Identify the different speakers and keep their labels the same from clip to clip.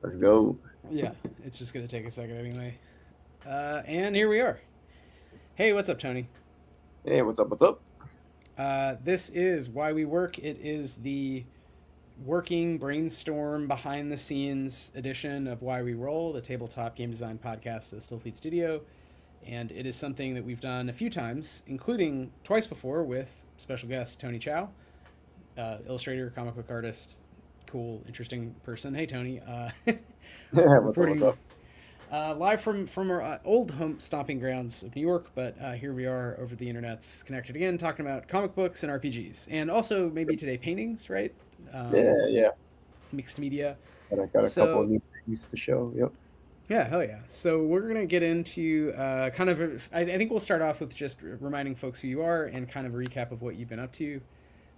Speaker 1: Let's go.
Speaker 2: Yeah, it's just gonna take a second anyway. And here we are. Hey, what's up, Tony?
Speaker 1: Hey, what's up? What's up?
Speaker 2: This is Why We Work. It is the working brainstorm behind the scenes edition of Why We Roll, the tabletop game design podcast at Stillfleet Studio. And it is something that we've done a few times, including twice before with special guest Tony Chao, illustrator, comic book artist, cool, interesting person. Hey, Tony.
Speaker 1: Yeah, what's up? What's
Speaker 2: Recording
Speaker 1: up?
Speaker 2: live from our old home stomping grounds of New York, but here we are over the internet's connected again, talking about comic books and RPGs, and also maybe today paintings, right? Um,
Speaker 1: Yeah, yeah.
Speaker 2: Mixed media.
Speaker 1: Got a couple of
Speaker 2: So
Speaker 1: new things to show. Yep.
Speaker 2: yeah, hell yeah. So we're gonna get into kind of. I think we'll start off with just reminding folks who you are and kind of a recap of what you've been up to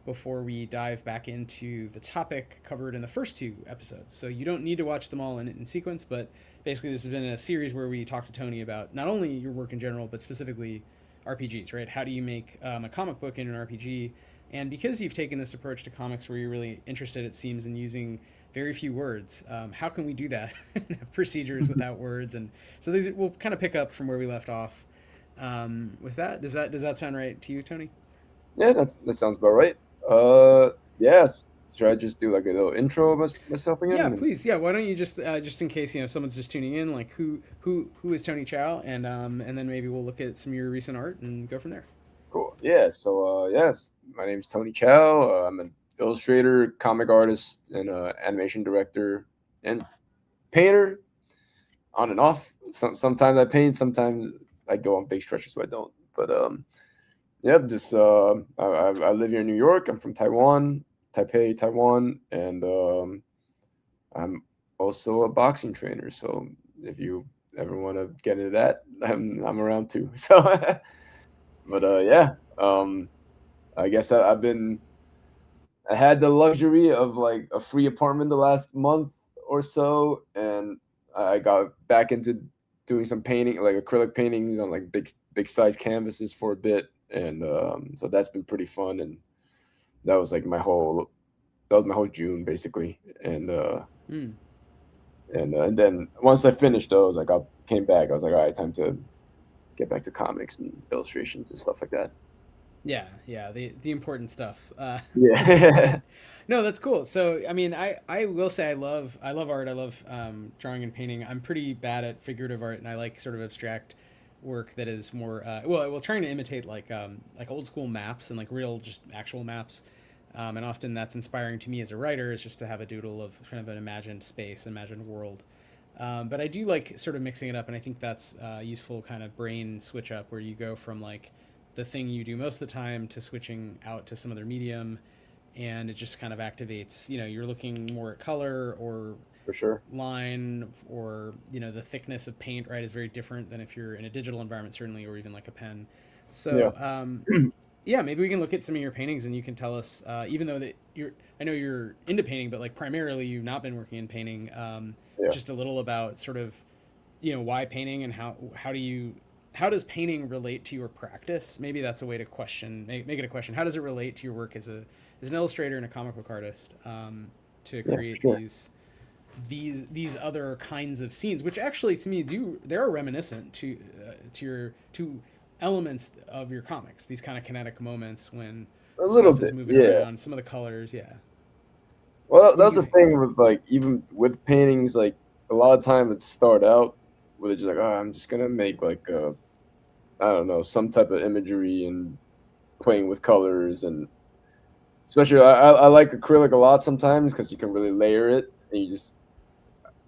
Speaker 2: before we dive back into the topic covered in the first two episodes. So you don't need to watch them all in sequence, but basically this has been a series where we talk to Tony about not only your work in general, but specifically RPGs, right? How do you make a comic book in an RPG? And because you've taken this approach to comics where you're really interested, it seems, in using very few words, how can we do that and have procedures without words? And so these, we'll kind of pick up from where we left off. With that, does that sound right to you, Tony?
Speaker 1: Yeah, that sounds about right. Yeah. Should I just do like a little intro of myself
Speaker 2: Yeah,
Speaker 1: again?
Speaker 2: please. Yeah, why don't you just in case someone's just tuning in, like who is Tony Chow, and then maybe we'll look at some of your recent art and go from there.
Speaker 1: Cool. Yeah. So, yes, my name's Tony Chao. I'm an illustrator, comic artist, and animation director and painter. On and off. Sometimes I paint. Sometimes I go on big stretches so I don't. But yep, just I live here in New York. I'm from Taiwan, Taipei, Taiwan, and I'm also a boxing trainer. So if you ever want to get into that, I'm around too. So, but yeah, I guess I had the luxury of like a free apartment the last month or so, and I got back into doing some painting, like acrylic paintings on like big size canvases for a bit, and so that's been pretty fun. And that was like my whole June basically,
Speaker 2: Hmm.
Speaker 1: and then once I finished those, like I came back, I was like, all right, time to get back to comics and illustrations and stuff like that.
Speaker 2: Yeah, yeah, the important stuff.
Speaker 1: Yeah.
Speaker 2: No, that's cool. So, I mean, I will say I love art. I love drawing and painting. I'm pretty bad at figurative art, and I like sort of abstract work that is more well, trying to imitate like old school maps and like real just actual maps. And often that's inspiring to me as a writer is just to have a doodle of kind of an imagined space, imagined world. But I do like sort of mixing it up, and I think that's a useful kind of brain switch up where you go from like the thing you do most of the time to switching out to some other medium, and it just kind of activates. You're looking more at color or
Speaker 1: For sure.
Speaker 2: line, or the thickness of paint, right, is very different than if you're in a digital environment, certainly, or even like a pen.
Speaker 1: Yeah.
Speaker 2: So yeah, maybe we can look at some of your paintings and you can tell us, even though that I know you're into painting, but like primarily you've not been working in painting,
Speaker 1: Yeah.
Speaker 2: just a little about sort of, why painting and how does painting relate to your practice? Maybe that's a way to make it a question. How does it relate to your work as an illustrator and a comic book artist, to
Speaker 1: Yeah, for
Speaker 2: create
Speaker 1: sure.
Speaker 2: these other kinds of scenes, which actually to me they are reminiscent to elements of your comics. These kind of kinetic moments when
Speaker 1: A little
Speaker 2: stuff is
Speaker 1: bit,
Speaker 2: moving
Speaker 1: yeah.
Speaker 2: around, some of the colors, yeah.
Speaker 1: Well,
Speaker 2: What do
Speaker 1: that's
Speaker 2: you
Speaker 1: the
Speaker 2: think?
Speaker 1: thing with like even with paintings, like a lot of time it start out with it just like, oh, I'm just gonna make like I don't know, some type of imagery and playing with colors, and especially I like acrylic a lot sometimes because you can really layer it, and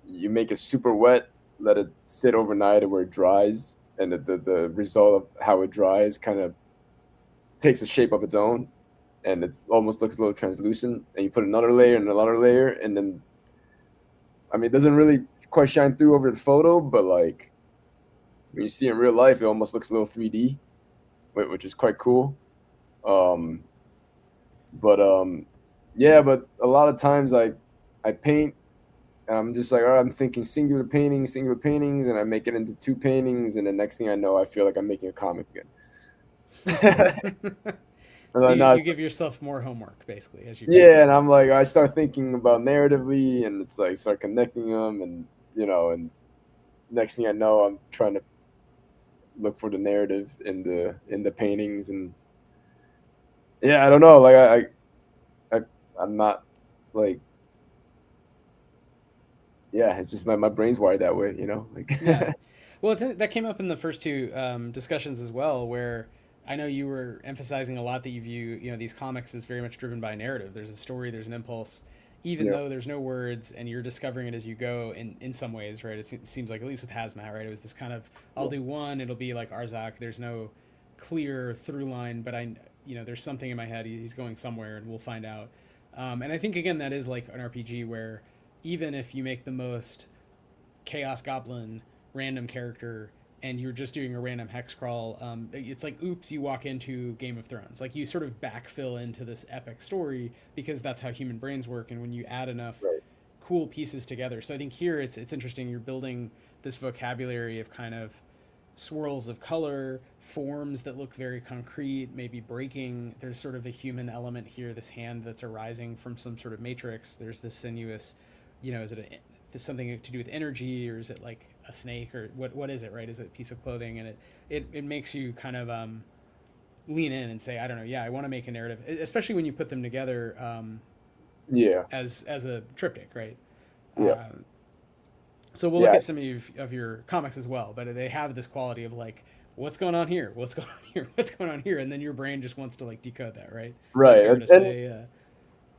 Speaker 1: you make it super wet, let it sit overnight and where it dries, and the result of how it dries kind of takes a shape of its own, and it almost looks a little translucent, and you put another layer and another layer, and then I mean, it doesn't really quite shine through over the photo, but like when you see it in real life, it almost looks a little 3D, which is quite cool. Um, but yeah, but a lot of times I paint, and I'm just like, all right, I'm thinking singular paintings, and I make it into two paintings, and the next thing I know, I feel like I'm making a comic again. And
Speaker 2: So
Speaker 1: then
Speaker 2: you
Speaker 1: now it's
Speaker 2: give yourself more homework basically as you go.
Speaker 1: yeah, and I'm like, I start thinking about narratively, and it's like start connecting them, and and next thing I know, I'm trying to look for the narrative in the paintings, and yeah, I don't know, like I I'm not like yeah, it's just my brain's wired that way, like
Speaker 2: Yeah. Well, that came up in the first two discussions as well, where I know you were emphasizing a lot that you view, these comics as very much driven by narrative. There's a story, there's an impulse, even
Speaker 1: yeah,
Speaker 2: though there's no words, and you're discovering it as you go. In some ways, right? It seems like at least with Hazmat, right? It was this kind of I'll
Speaker 1: yeah,
Speaker 2: do one, it'll be like Arzak. There's no clear through line, but there's something in my head. He's going somewhere, and we'll find out. And I think again that is like an RPG where even if you make the most chaos goblin random character and you're just doing a random hex crawl, it's like oops, you walk into Game of Thrones. Like you sort of backfill into this epic story because that's how human brains work. And when you add enough
Speaker 1: right,
Speaker 2: cool pieces together, so I think here it's interesting. You're building this vocabulary of kind of swirls of color, forms that look very concrete, maybe breaking. There's sort of a human element here. This hand that's arising from some sort of matrix. There's this sinuous, is it something to do with energy, or is it like a snake, or what is it, right? Is it a piece of clothing? And it makes you kind of lean in and say, I don't know, yeah, I want to make a narrative, especially when you put them together
Speaker 1: yeah,
Speaker 2: as a triptych, right?
Speaker 1: yeah,
Speaker 2: Um, so we'll look
Speaker 1: yeah,
Speaker 2: at some of your comics as well, but they have this quality of like, what's going on here? What's going on here? What's going on here? And then your brain just wants to like decode that, right? Is that
Speaker 1: right,
Speaker 2: fair to
Speaker 1: and
Speaker 2: say?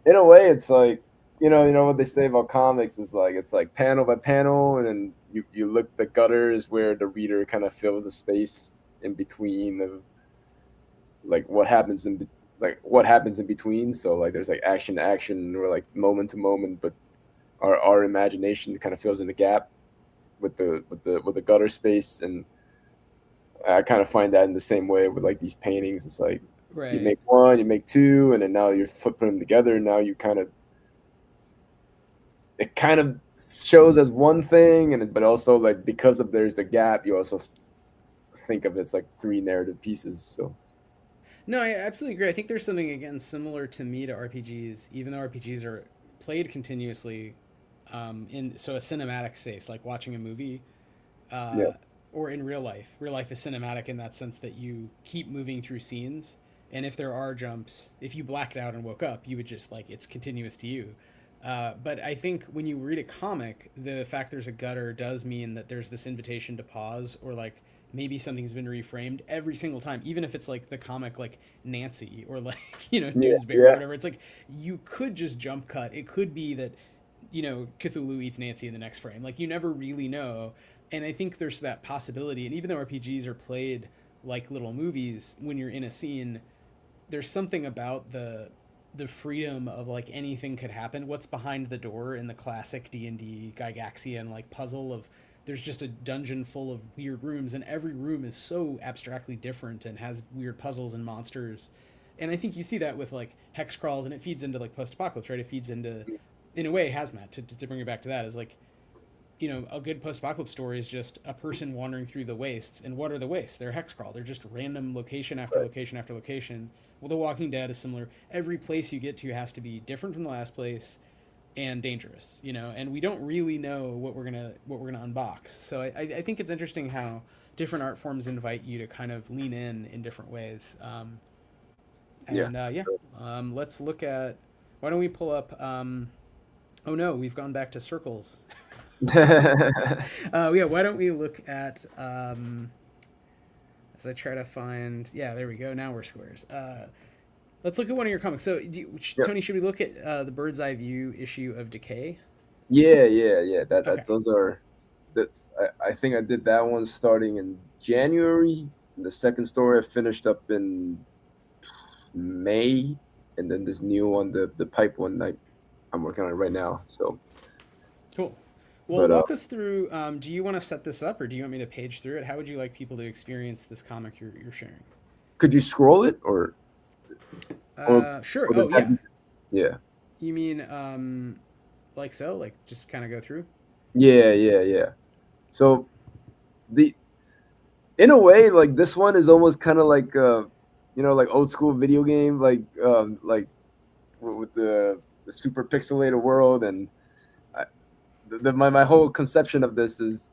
Speaker 1: in a way, it's like what they say about comics is like it's like panel by panel, and then you look the gutter is where the reader kind of fills the space in between of like what happens in between. So like there's like action to action or like moment to moment, but our imagination kind of fills in the gap with the gutter space, and I kind of find that in the same way with like these paintings. It's like you
Speaker 2: Right.
Speaker 1: make one, you make two, and then now you're putting them together. And now you kind of it kind of shows as one thing, and but also like because of there's the gap, you also think of it's like three narrative pieces. So
Speaker 2: No, I absolutely agree. I think there's something again similar to me to RPGs, even though RPGs are played continuously in so a cinematic space, like watching a movie,
Speaker 1: yeah,
Speaker 2: uh, or in real life. Real life is cinematic in that sense that you keep moving through scenes, and if there are jumps, if you blacked out and woke up, you would just like it's continuous to you. But I think when you read a comic, the fact there's a gutter does mean that there's this invitation to pause, or like maybe something's been reframed every single time, even if it's like the comic like Nancy or like
Speaker 1: yeah,
Speaker 2: Doonesbury or
Speaker 1: yeah,
Speaker 2: whatever. It's like you could just jump cut. It could be that Cthulhu eats Nancy in the next frame. Like you never really know. And I think there's that possibility. And even though RPGs are played like little movies, when you're in a scene, there's something about the freedom of like anything could happen. What's behind the door in the classic D&D Gygaxian like puzzle of there's just a dungeon full of weird rooms, and every room is so abstractly different and has weird puzzles and monsters. And I think you see that with like hex crawls, and it feeds into like post-apocalypse, right? It feeds into, in a way, hazmat. To bring it back to that is like, a good post-apocalypse story is just a person wandering through the wastes. And what are the wastes? They're hex crawl. They're just random location after
Speaker 1: right,
Speaker 2: location after location. Well, The Walking Dead is similar. Every place you get to has to be different from the last place and dangerous, and we don't really know what we're gonna unbox. So I think it's interesting how different art forms invite you to kind of lean in different ways.
Speaker 1: yeah,
Speaker 2: And
Speaker 1: for
Speaker 2: yeah,
Speaker 1: sure.
Speaker 2: let's look at. Why don't we pull up? Oh no, we've gone back to circles. Yeah, why don't we look at as I try to find? Yeah, there we go. Now we're squares. Let's look at one of your comics. So,
Speaker 1: Yeah,
Speaker 2: Tony, should we look at the bird's eye view issue of Decay?
Speaker 1: yeah, yeah, yeah.
Speaker 2: Okay.
Speaker 1: Those are that. I think I did that one starting in January. And the second story I finished up in May, and then this new one, the pipe one, I'm working on it right now. So,
Speaker 2: Cool. Well,
Speaker 1: but
Speaker 2: walk us through. Do you want to set this up, or do you want me to page through it? How would you like people to experience this comic you're sharing?
Speaker 1: could you scroll it or
Speaker 2: Sure.
Speaker 1: or does
Speaker 2: Oh,
Speaker 1: that?
Speaker 2: yeah.
Speaker 1: Yeah,
Speaker 2: You mean like so, like just kind of go through?
Speaker 1: yeah, yeah, yeah. So the in a way, like this one is almost kind of like like old school video game, like with the super pixelated world, and I, my whole conception of this is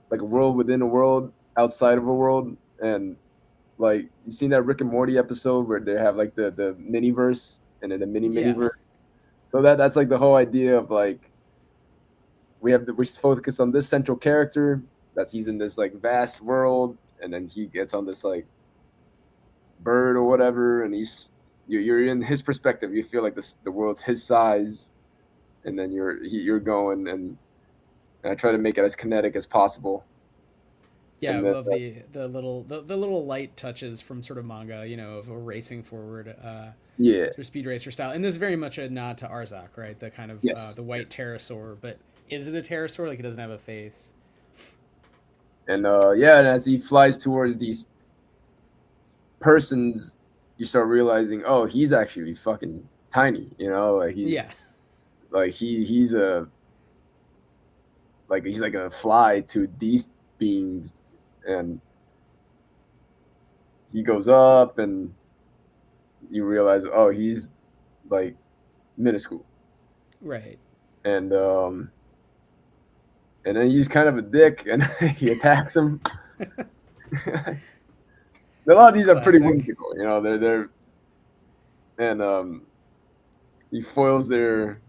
Speaker 1: like a world within a world outside of a world, and like you seen that Rick and Morty episode where they have like the miniverse and then the
Speaker 2: Yeah.
Speaker 1: miniverse. So that's like the whole idea of like we focus on this central character that's he's in this like vast world, and then he gets on this like bird or whatever, and you're in his perspective. You feel like the world's his size, and then you're going, and I try to make it as kinetic as possible.
Speaker 2: Yeah, I
Speaker 1: And then
Speaker 2: love the little light touches from sort of manga, of a racing forward
Speaker 1: yeah,
Speaker 2: sort of speed racer style. And this is very much a nod to Arzak, right? The kind of the
Speaker 1: yes,
Speaker 2: white pterosaur, but is it a pterosaur? Like it doesn't have a face.
Speaker 1: and yeah, and as he flies towards these persons, you start realizing, oh, he's actually fucking tiny. Like
Speaker 2: Yeah.
Speaker 1: he's a he's like a fly to these beings, and he goes up, and you realize, oh, he's like minuscule,
Speaker 2: Right.
Speaker 1: and and then he's kind of a dick, and he attacks him. A lot of these are pretty
Speaker 2: Classic.
Speaker 1: whimsical, they're and he foils their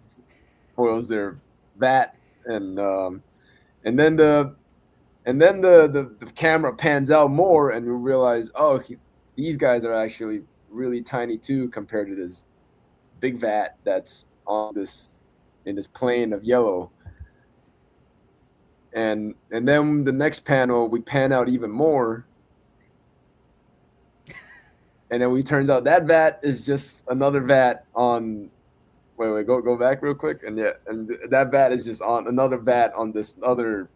Speaker 1: vat, and then the camera pans out more, and you realize, oh, these guys are actually really tiny too compared to this big vat that's on this in this plane of yellow. And then the next panel we pan out even more, and then we turns out that vat is just another vat on. Wait, go back real quick, and yeah, and that vat is just on another vat on this other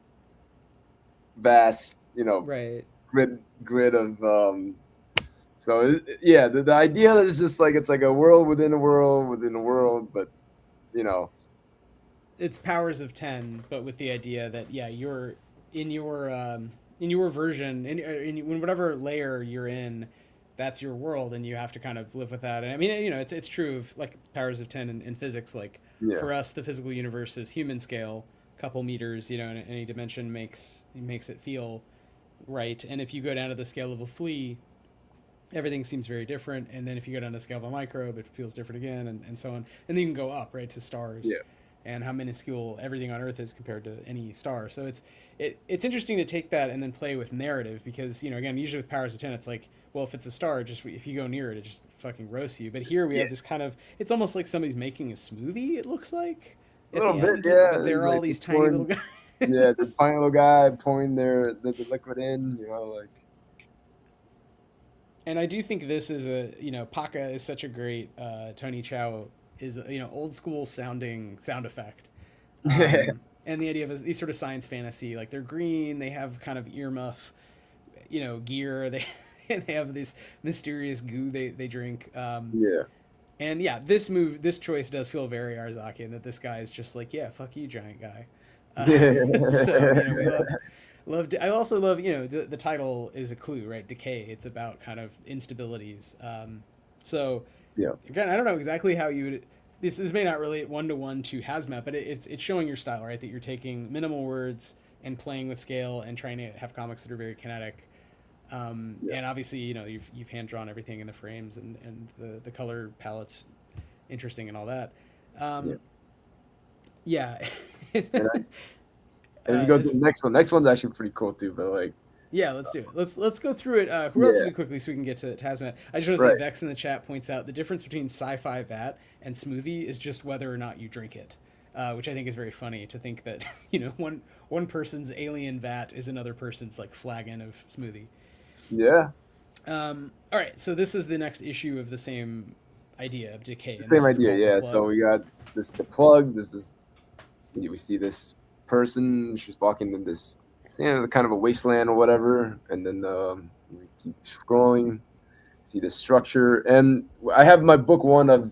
Speaker 1: vast,
Speaker 2: Right.
Speaker 1: grid of. So yeah, the idea is just like it's like a world within a world within a world, but you know,
Speaker 2: It's powers of 10, but with the idea that yeah, you're in your version in whatever layer you're in, that's your world, and you have to kind of live with that. And I mean, it's true of like powers of 10 in physics. Like
Speaker 1: yeah,
Speaker 2: for us, the physical universe is human scale, couple meters, in any dimension makes it feel right. And if you go down to the scale of a flea, everything seems very different. And then if you go down to the scale of a microbe, it feels different again, and so on. And then you can go up, right, to stars,
Speaker 1: yeah,
Speaker 2: and how minuscule everything on Earth is compared to any star. So it's interesting to take that and then play with narrative, because again, usually with powers of 10, it's like, well, if it's a star, just if you go near it, it just fucking roasts you. But here we
Speaker 1: yeah,
Speaker 2: have this kind of, it's almost like somebody's making a smoothie. It looks like
Speaker 1: a
Speaker 2: at
Speaker 1: little
Speaker 2: the
Speaker 1: bit,
Speaker 2: end,
Speaker 1: yeah.
Speaker 2: but
Speaker 1: It's
Speaker 2: they're all
Speaker 1: like
Speaker 2: these tiny little
Speaker 1: pouring,
Speaker 2: guys.
Speaker 1: yeah, the tiny little guy pouring the liquid in, like
Speaker 2: And I do think this is Paca is such a great Tony Chao is old school sounding sound effect.
Speaker 1: yeah,
Speaker 2: And the idea of these sort of science fantasy, like they're green, they have kind of earmuff, gear. They they have this mysterious goo they drink.
Speaker 1: yeah,
Speaker 2: And yeah, this choice does feel very Arzakian. That this guy is just like, yeah, fuck you, giant guy. So we love. I also love the title is a clue, right? Decay. It's about kind of instabilities. So
Speaker 1: yeah,
Speaker 2: again, I don't know exactly how you would. This may not relate one to one to HAZMAT, but it's showing your style, right? That you're taking minimal words and playing with scale and trying to have comics that are very kinetic.
Speaker 1: yeah,
Speaker 2: And obviously, you've hand drawn everything in the frames, and the color palettes interesting and all that.
Speaker 1: yeah.
Speaker 2: Um, yeah.
Speaker 1: And, and if you go to
Speaker 2: As
Speaker 1: the next one's actually pretty cool too. But like,
Speaker 2: Yeah, let's do it. Let's go through it
Speaker 1: yeah,
Speaker 2: relatively quickly so we can get to Hazmat. I just want to say
Speaker 1: right,
Speaker 2: Vex in the chat points out the difference between sci-fi vat and smoothie is just whether or not you drink it, which I think is very funny to think that one person's alien vat is another person's like flagon of smoothie.
Speaker 1: yeah.
Speaker 2: All right, so this is the next issue of the same idea of decay, and
Speaker 1: Same
Speaker 2: this is
Speaker 1: idea,
Speaker 2: called the
Speaker 1: yeah. So
Speaker 2: plug.
Speaker 1: we got the plug. This is we see this person. She's walking in this kind of a wasteland or whatever, and then we keep scrolling. See the structure, and I have my book one of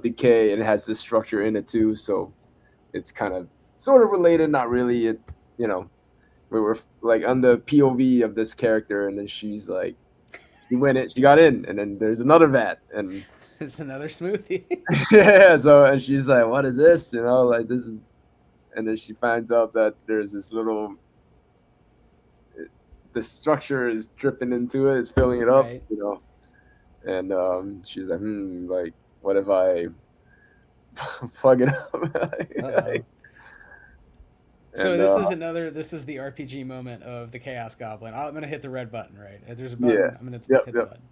Speaker 1: Decay, and it has this structure in it too. So it's kind of sort of related, not really. We were like on the POV of this character, and then she's like she went in, she got in, and then there's another vat, and
Speaker 2: It's another smoothie.
Speaker 1: yeah, so and she's like, what is this? Like this is, and then she finds out that there's this little, the structure is dripping into it, it's filling it up,
Speaker 2: Right.
Speaker 1: and she's like, like what if I plug it up?
Speaker 2: Uh-oh. So
Speaker 1: And
Speaker 2: this is the RPG moment of the Chaos Goblin. I'm gonna hit the red button, right? If there's a
Speaker 1: yeah,
Speaker 2: button, I'm gonna
Speaker 1: yep,
Speaker 2: hit the
Speaker 1: yep.
Speaker 2: button.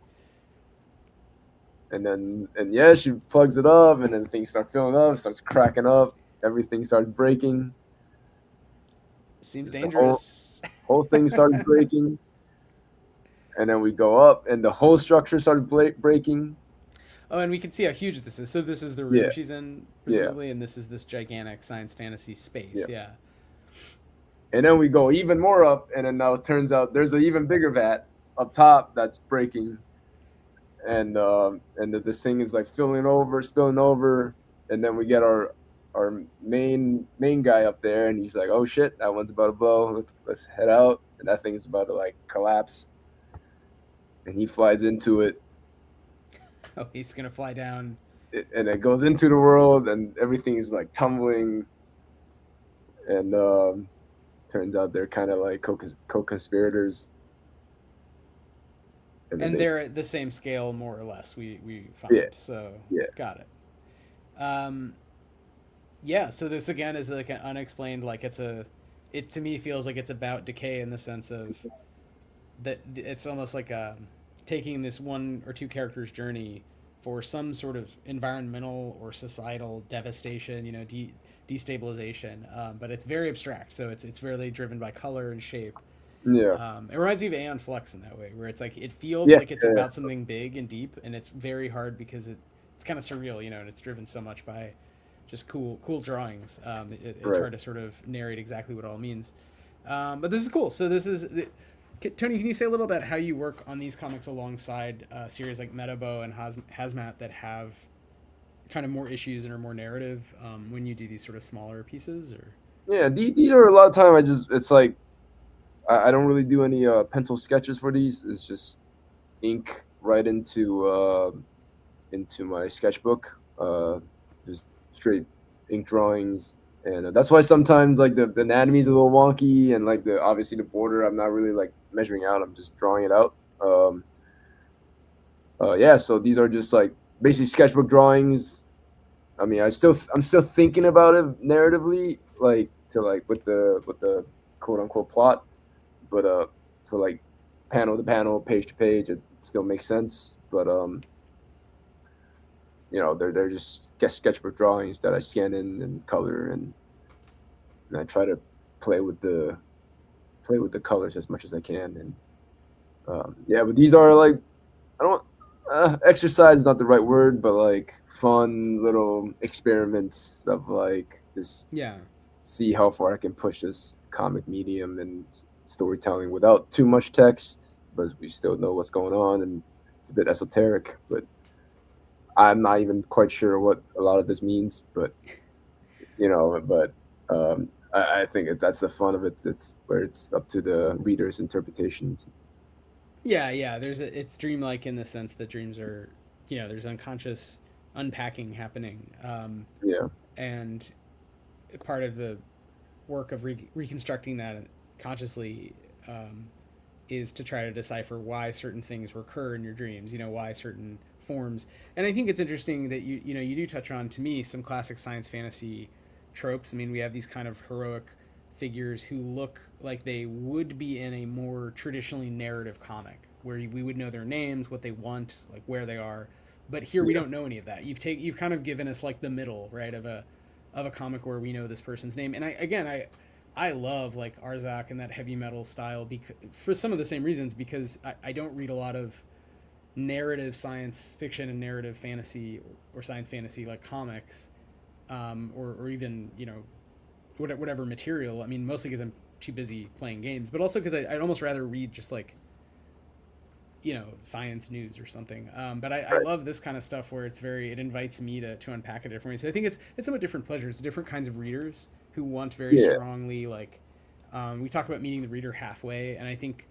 Speaker 1: And yeah, she plugs it up, and then things start filling up, starts cracking up, everything starts breaking.
Speaker 2: Seems
Speaker 1: Just the whole
Speaker 2: dangerous.
Speaker 1: whole thing starts breaking, and then we go up, and the whole structure started breaking.
Speaker 2: Oh, and we can see how huge this is. So this is the room
Speaker 1: Yeah,
Speaker 2: she's in,
Speaker 1: yeah,
Speaker 2: presumably, and this is this gigantic science fantasy space.
Speaker 1: yeah.
Speaker 2: Yeah.
Speaker 1: And then we go even more up, and then now it turns out there's an even bigger vat up top that's breaking, and this thing is like spilling over, and then we get our main guy up there, and he's like, "Oh shit, that one's about to blow. Let's head out." And that thing's about to like collapse, and he flies into it,
Speaker 2: Oh, he's gonna fly down.
Speaker 1: and it goes into the world, and everything is like tumbling, and turns out they're kind of like co-conspirators.
Speaker 2: And they're at the same scale, more or less. We find
Speaker 1: Yeah,
Speaker 2: so
Speaker 1: yeah,
Speaker 2: got it. Um, yeah. So this again is like an unexplained. Like it to me feels like it's about decay in the sense of that it's almost like taking this one or two characters' journey for some sort of environmental or societal devastation. Destabilization. But it's very abstract. So it's really driven by color and shape.
Speaker 1: yeah,
Speaker 2: It reminds me of Aeon Flux in that way, where it's like it feels
Speaker 1: yeah,
Speaker 2: like it's
Speaker 1: yeah,
Speaker 2: about something big and deep, and it's very hard because it's kind of surreal, and it's driven so much by just cool drawings. It's
Speaker 1: right.
Speaker 2: hard to sort of narrate exactly what it all means. But this is cool. So this is Tony. Can you say a little about how you work on these comics alongside series like Metabo and Hazmat that have kind of more issues and are more narrative when you do these sort of smaller pieces? Or
Speaker 1: Yeah, these are a lot of time. It's like I don't really do any pencil sketches for these. It's just ink right into my sketchbook. Just straight ink drawings, and that's why sometimes like the anatomy is a little wonky, and like the obviously the border I'm not really like measuring out. I'm just drawing it out. Yeah, so these are just like basically sketchbook drawings. I mean, I'm still thinking about it narratively, like to like with the quote unquote plot, but so like panel to panel, page to page, it still makes sense. But they're just sketchbook drawings that I scan in and color, and I try to play with the colors as much as I can. And yeah, but these are like I don't exercise is not the right word, but like fun little experiments of like just
Speaker 2: yeah,
Speaker 1: see how far I can push this comic medium and storytelling without too much text, but we still know what's going on, and it's a bit esoteric, but I'm not even quite sure what a lot of this means, but I think that's the fun of it. It's where it's up to the reader's interpretations.
Speaker 2: yeah. It's dreamlike in the sense that dreams are, there's unconscious unpacking happening,
Speaker 1: Yeah,
Speaker 2: and part of the work of reconstructing that consciously is to try to decipher why certain things recur in your dreams. Why certain forms. And I think it's interesting that you do touch on, to me, some classic science fantasy tropes. I mean, we have these kind of heroic figures who look like they would be in a more traditionally narrative comic where we would know their names, what they want, like where they are. But here we
Speaker 1: yeah,
Speaker 2: don't know any of that. You've kind of given us like the middle, right, of a comic where we know this person's name. And I love like Arzak and that heavy metal style for some of the same reasons, because I don't read a lot of narrative science fiction and narrative fantasy or science fantasy like comics, or even whatever material. I mean, mostly because I'm too busy playing games, but also because I'd almost rather read just like science news or something. But I
Speaker 1: right.
Speaker 2: love this kind of stuff where it invites me to unpack it different ways. So I think it's somewhat different pleasures, different kinds of readers who want very
Speaker 1: Yeah,
Speaker 2: strongly like we talk about meeting the reader halfway, and I think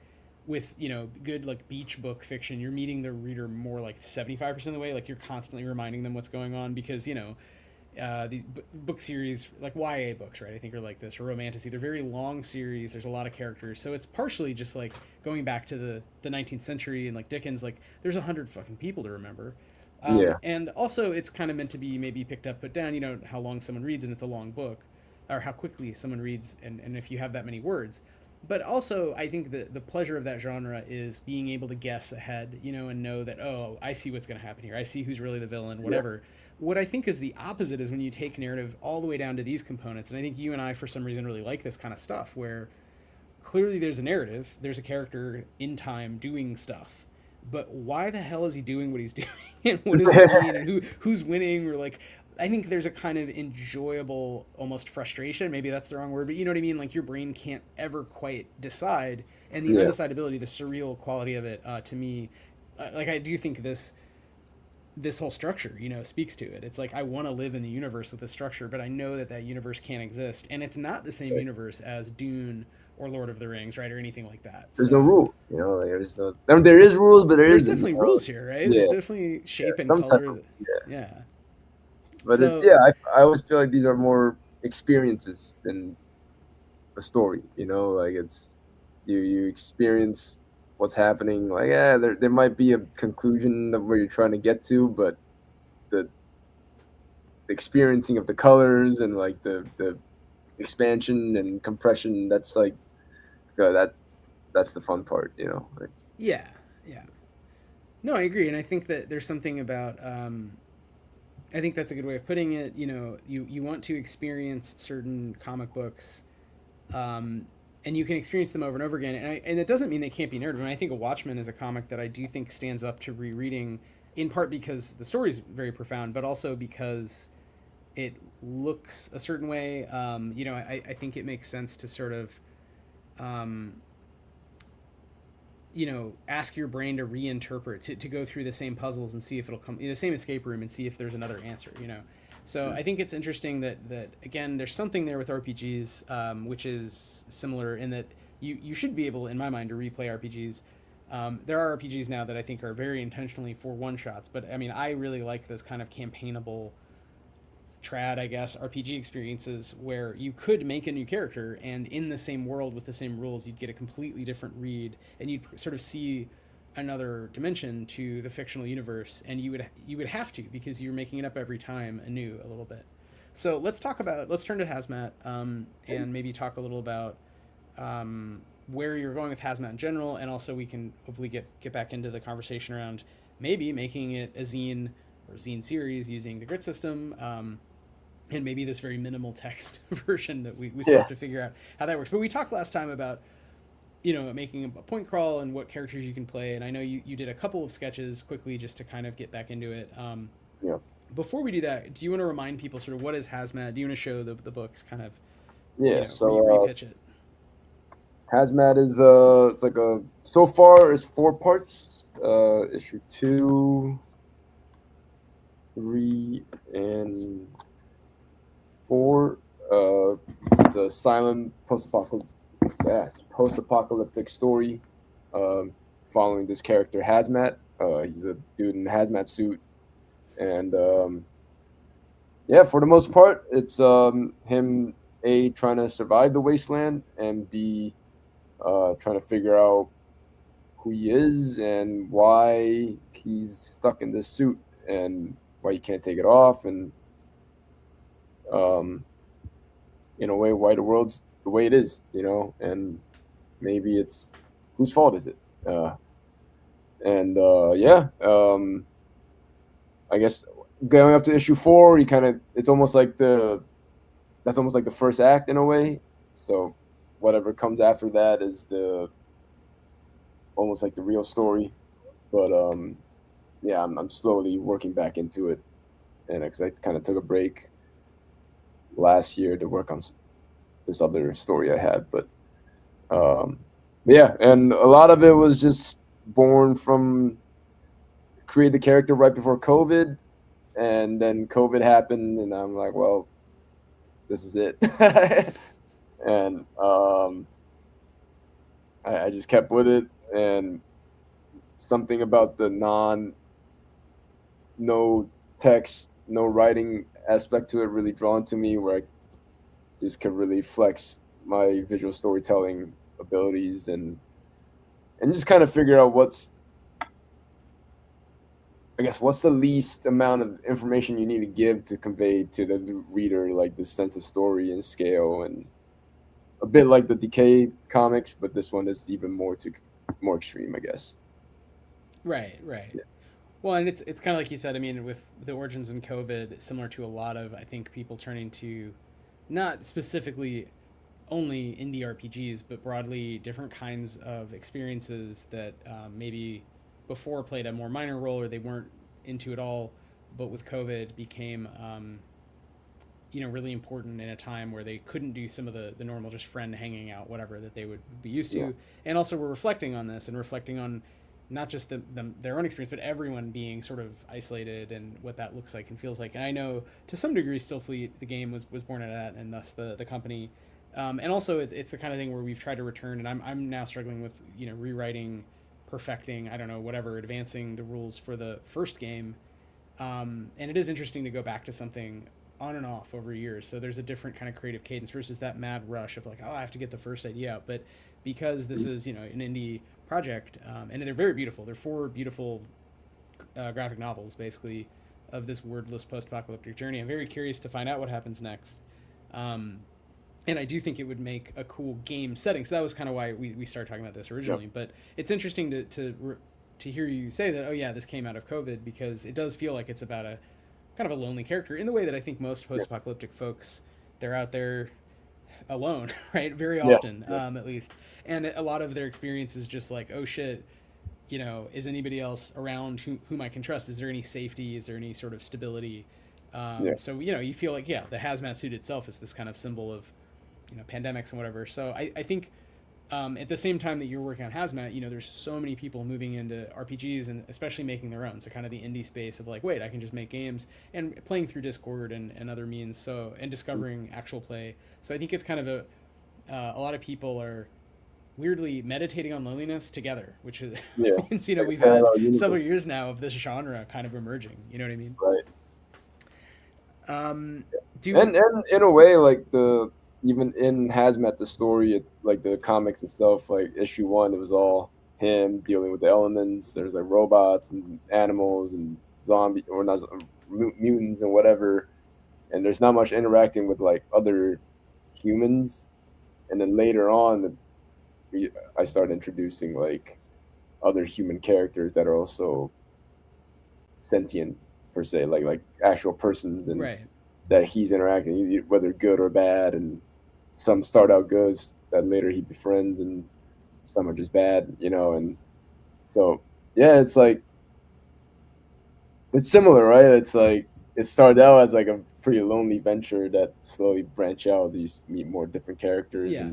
Speaker 2: with good like beach book fiction, you're meeting the reader more like 75% of the way. Like you're constantly reminding them what's going on because these book series like YA books, right? I think are like this, or romantasy. They're very long series. There's a lot of characters, so it's partially just like going back to the 19th century and like Dickens. Like there's 100 fucking people to remember,
Speaker 1: Yeah.
Speaker 2: and also it's kind of meant to be maybe picked up, put down. You know how long someone reads, and it's a long book, or how quickly someone reads, and if you have that many words. But also, I think the pleasure of that genre is being able to guess ahead, and know that, oh, I see what's going to happen here. I see who's really the villain,
Speaker 1: Yeah.
Speaker 2: whatever. What I think is the opposite is when you take narrative all the way down to these components. And I think you and I, for some reason, really like this kind of stuff where clearly there's a narrative, there's a character in time doing stuff. But why the hell is he doing what he's doing? And what does it mean? And who's winning? Or like, I think there's a kind of enjoyable, almost frustration. Maybe that's the wrong word, but you know what I mean? Like your brain can't ever quite decide. And the
Speaker 1: Yeah.
Speaker 2: undecidability, the surreal quality of it, to me, like I do think this whole structure, speaks to it. It's like I want to live in the universe with this structure, but I know that universe can't exist, and it's not the same
Speaker 1: Right.
Speaker 2: universe as Dune or Lord of the Rings, right, or anything like that.
Speaker 1: There's no
Speaker 2: So
Speaker 1: rules, like, there's no. I mean, there is rules, but there
Speaker 2: there's
Speaker 1: isn't.
Speaker 2: definitely rules here, right?
Speaker 1: Yeah.
Speaker 2: There's definitely
Speaker 1: Yeah.
Speaker 2: shape and
Speaker 1: Some type
Speaker 2: color.
Speaker 1: of. Yeah.
Speaker 2: Yeah.
Speaker 1: But it's
Speaker 2: So
Speaker 1: I always feel like these are more experiences than a story. Like it's you experience what's happening. Like there might be a conclusion of where you're trying to get to, but the, the experiencing of the colors and like the expansion and compression, that's like that's the fun part. Like,
Speaker 2: yeah, yeah. No, I agree, and I think that there's something about. I think that's a good way of putting it. You want to experience certain comic books, and you can experience them over and over again. And it doesn't mean they can't be narrative. I mean, I think a Watchmen is a comic that I do think stands up to rereading, in part because the story is very profound, but also because it looks a certain way. I think it makes sense to sort of, um, ask your brain to reinterpret, to go through the same puzzles and see if it'll come, the same escape room, and see if there's another answer. So I think it's interesting that again, there's something there with RPGs, which is similar in that you should be able, in my mind, to replay RPGs. There are RPGs now that I think are very intentionally for one shots, but I mean, I really like those kind of campaignable trad, I guess, RPG experiences where you could make a new character, and in the same world with the same rules, you'd get a completely different read, and you'd sort of see another dimension to the fictional universe, and you would have to, because you're making it up every time anew a little bit. So let's turn to Hazmat, and maybe talk a little about where you're going with Hazmat in general, and also we can hopefully get back into the conversation around maybe making it a zine or zine series using the grid system, and maybe this very minimal text version that we still have to figure out how that works. But we talked last time about making a point crawl and what characters you can play, and I know you did a couple of sketches quickly just to kind of get back into it.
Speaker 1: yeah.
Speaker 2: Before we do that, do you want to remind people sort of what is Hazmat? Do you want to show the books, kind of
Speaker 1: Yeah. So
Speaker 2: repitch it?
Speaker 1: Hazmat is it's like so far is 4 parts. Issue 2, 3, and 4. It's a silent post-apocalyptic story, following this character Hazmat. He's a dude in a hazmat suit, and for the most part, it's him trying to survive the wasteland, and B trying to figure out who he is and why he's stuck in this suit and why he can't take it off, and in a way why the world's the way it is, and maybe it's whose fault is it? And I guess going up to issue 4, it's almost like that's almost like the first act in a way. So whatever comes after that is almost like the real story. But I'm slowly working back into it, and because I kind of took a break last year to work on this other story I had, but and a lot of it was just born from create the character right before COVID, and then COVID happened, and I'm like, well, this is it. And I just kept with it. and something about the no text, no writing aspect to it really drawn to me, where I just can really flex my visual storytelling abilities and just kind of figure out what's the least amount of information you need to give to convey to the reader like the sense of story and scale, and a bit like the DECAY comics, but this one is even more extreme, I guess.
Speaker 2: Right, right.
Speaker 1: Yeah.
Speaker 2: Well, and it's kind of like you said. I mean, with the origins in COVID, similar to a lot of, I think, people turning to not specifically only indie RPGs, but broadly different kinds of experiences that maybe before played a more minor role or they weren't into it all, but with COVID became really important in a time where they couldn't do some of the normal just friend hanging out whatever that they would be used
Speaker 1: Yeah.
Speaker 2: to, and also we're reflecting on this and reflecting on not just their own experience, but everyone being sort of isolated and what that looks like and feels like. And I know to some degree, Stillfleet, the game was born out of that, and thus the company. And also, it's the kind of thing where we've tried to return, and I'm now struggling with rewriting, perfecting, I don't know, whatever, advancing the rules for the first game. And it is interesting to go back to something on and off over years. So there's a different kind of creative cadence versus that mad rush of like, oh, I have to get the first idea out. But because this is an indie project, and they're very beautiful. They're four beautiful graphic novels, basically, of this wordless post-apocalyptic journey. I'm very curious to find out what happens next. And I do think it would make a cool game setting. So that was kind of why we started talking about this originally.
Speaker 1: Yep.
Speaker 2: But it's interesting to hear you say that, oh yeah, this came out of COVID, because it does feel like it's about a kind of a lonely character in the way that I think most post-apocalyptic folks, they're out there alone, right? Very
Speaker 1: Yeah.
Speaker 2: often, at least. And a lot of their experience is just like, oh shit, is anybody else around whom I can trust? Is there any safety? Is there any sort of stability?
Speaker 1: Yeah.
Speaker 2: So, you feel like, yeah, the hazmat suit itself is this kind of symbol of, pandemics and whatever. So I think at the same time that you're working on hazmat, there's so many people moving into RPGs and especially making their own. So kind of the indie space of like, wait, I can just make games, and playing through Discord and other means. So, and discovering actual play. So I think it's kind of a lot of people are weirdly meditating on loneliness together, which is,
Speaker 1: Yeah.
Speaker 2: means,
Speaker 1: Like
Speaker 2: we've had
Speaker 1: parallel
Speaker 2: several
Speaker 1: universe.
Speaker 2: years now of this genre kind of emerging. You know what I mean?
Speaker 1: Right.
Speaker 2: Um, do
Speaker 1: And in a way, like the even in Hazmat, the story, like the comics itself, like issue one, it was all him dealing with the elements. There's like robots and animals and zombie or not mutants and whatever, and there's not much interacting with like other humans. And then later on, I started introducing like other human characters that are also sentient per se, like actual persons, and
Speaker 2: right.
Speaker 1: that he's interacting, whether good or bad, and some start out good that later he befriends, and some are just bad, and so yeah, it's like it's similar, right? It's like it started out as like a pretty lonely venture that slowly branch out. You meet more different characters,
Speaker 2: Yeah.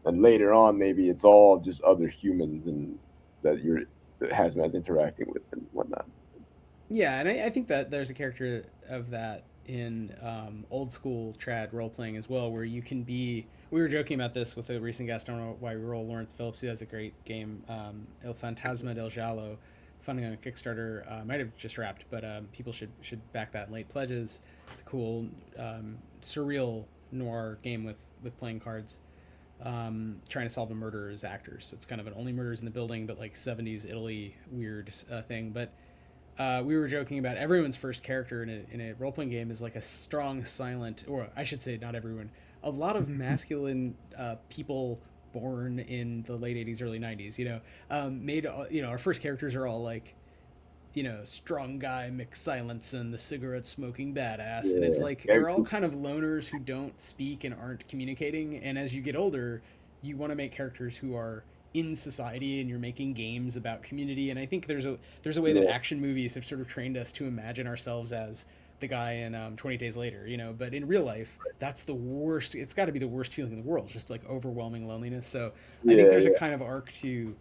Speaker 1: and later on, maybe it's all just other humans and that Hazmat's interacting with and whatnot.
Speaker 2: Yeah, and I think that there's a character of that in old school trad role playing as well, where you can be. We were joking about this with a recent guest. I don't know why we roll, Lawrence Phillips, who has a great game, El Fantasma del Giallo, funding on a Kickstarter. Might have just wrapped, but people should back that in late pledges. It's a cool, surreal noir game with playing cards. Trying to solve a murder as actors. So it's kind of an only murders in the building, but like 70s Italy weird thing. But we were joking about everyone's first character in a role playing game is like a strong, silent, or I should say, not everyone. A lot of masculine people born in the late 80s, early 90s, made, our first characters are all like, strong guy, Mick Silence, and the cigarette smoking badass. And it's
Speaker 1: Yeah,
Speaker 2: like
Speaker 1: very
Speaker 2: they're all
Speaker 1: cool.
Speaker 2: kind of loners who don't speak and aren't communicating. And as you get older, you want to make characters who are in society, and you're making games about community. And I think there's a way that
Speaker 1: Yeah,
Speaker 2: action movies have sort of trained us to imagine ourselves as the guy in 20 Days Later, but in real life, that's the worst. It's got to be the worst feeling in the world, just like overwhelming loneliness. So I think
Speaker 1: yeah,
Speaker 2: there's a
Speaker 1: yeah,
Speaker 2: kind of arc to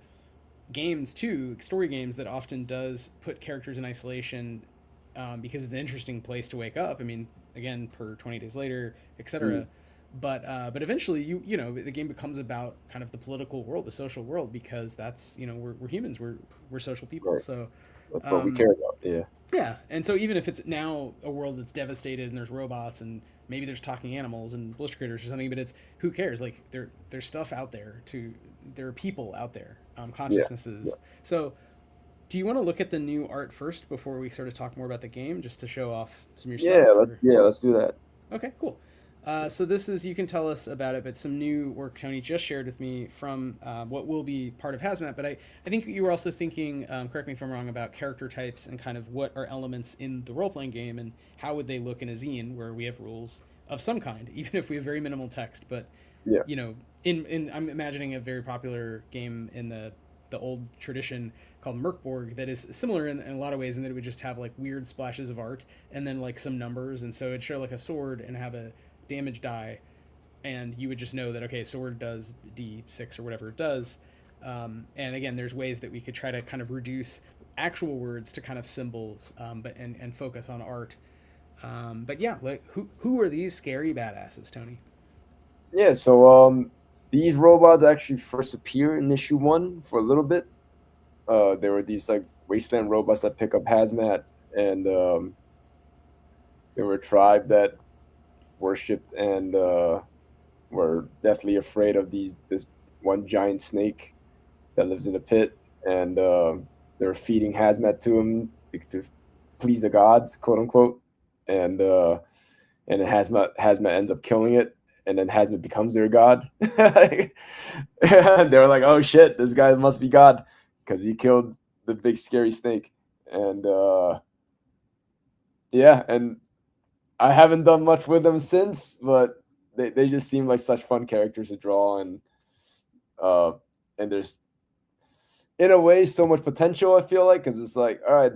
Speaker 2: games too, story games, that often does put characters in isolation, because it's an interesting place to wake up. I mean, again, per 20 Days Later,
Speaker 1: mm,
Speaker 2: etc. But eventually you know the game becomes about kind of the political world, the social world, because that's, you know, we're humans, we're social people.
Speaker 1: Right.
Speaker 2: So
Speaker 1: That's what we
Speaker 2: um,
Speaker 1: care about. Yeah.
Speaker 2: yeah, and so even if it's now a world that's devastated and there's robots and maybe there's talking animals and blister critters or something, but it's, who cares? Like there's stuff out there to, there are people out there,
Speaker 1: Yeah. Yeah.
Speaker 2: consciousnesses. So do you want to look at the new art first before we sort of talk more about the game, just to show off some of your
Speaker 1: Yeah.
Speaker 2: stuff?
Speaker 1: Let's
Speaker 2: Or
Speaker 1: yeah. Let's do that.
Speaker 2: okay, cool. So this is, you can tell us about it, but some new work Tony just shared with me from what will be part of Hazmat. But I think you were also thinking, correct me if I'm wrong, about character types and kind of what are elements in the role playing game and how would they look in a zine where we have rules of some kind, even if we have very minimal text. But
Speaker 1: Yeah.
Speaker 2: you know, in I'm imagining a very popular game in the old tradition called Merkborg that is similar in a lot of ways, and that it would just have like weird splashes of art and then like some numbers, and so it'd show like a sword and have a damage die, and you would just know that okay, sword does d6 or whatever it does. And again, there's ways that we could try to kind of reduce actual words to kind of symbols, but and focus on art. But yeah, like who are these scary badasses, Tony?
Speaker 1: Yeah. So these robots actually first appear in issue 1 for a little bit. There were these like wasteland robots that pick up hazmat, and they were a tribe that worshipped and were deathly afraid of this one giant snake that lives in a pit, and they were feeding hazmat to him to please the gods, quote unquote, and and then hazmat ends up killing it, and then hazmat becomes their god. And they were like, "Oh shit, this guy must be God because he killed the big scary snake." And yeah, and I haven't done much with them since, but they just seem like such fun characters to draw, uh, and there's in a way so much potential. I feel like because it's like, all right,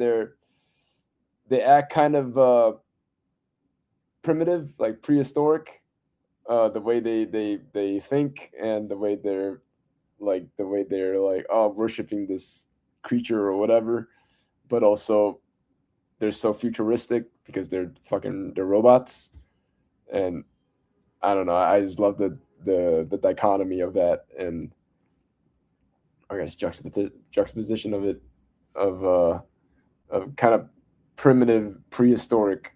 Speaker 1: they act kind of primitive, like prehistoric, the way they think and the way they're like, oh, worshiping this creature or whatever, but also they're so futuristic because they're robots, and I don't know. I just love the dichotomy of that, and I guess juxtaposition of it, of kind of primitive prehistoric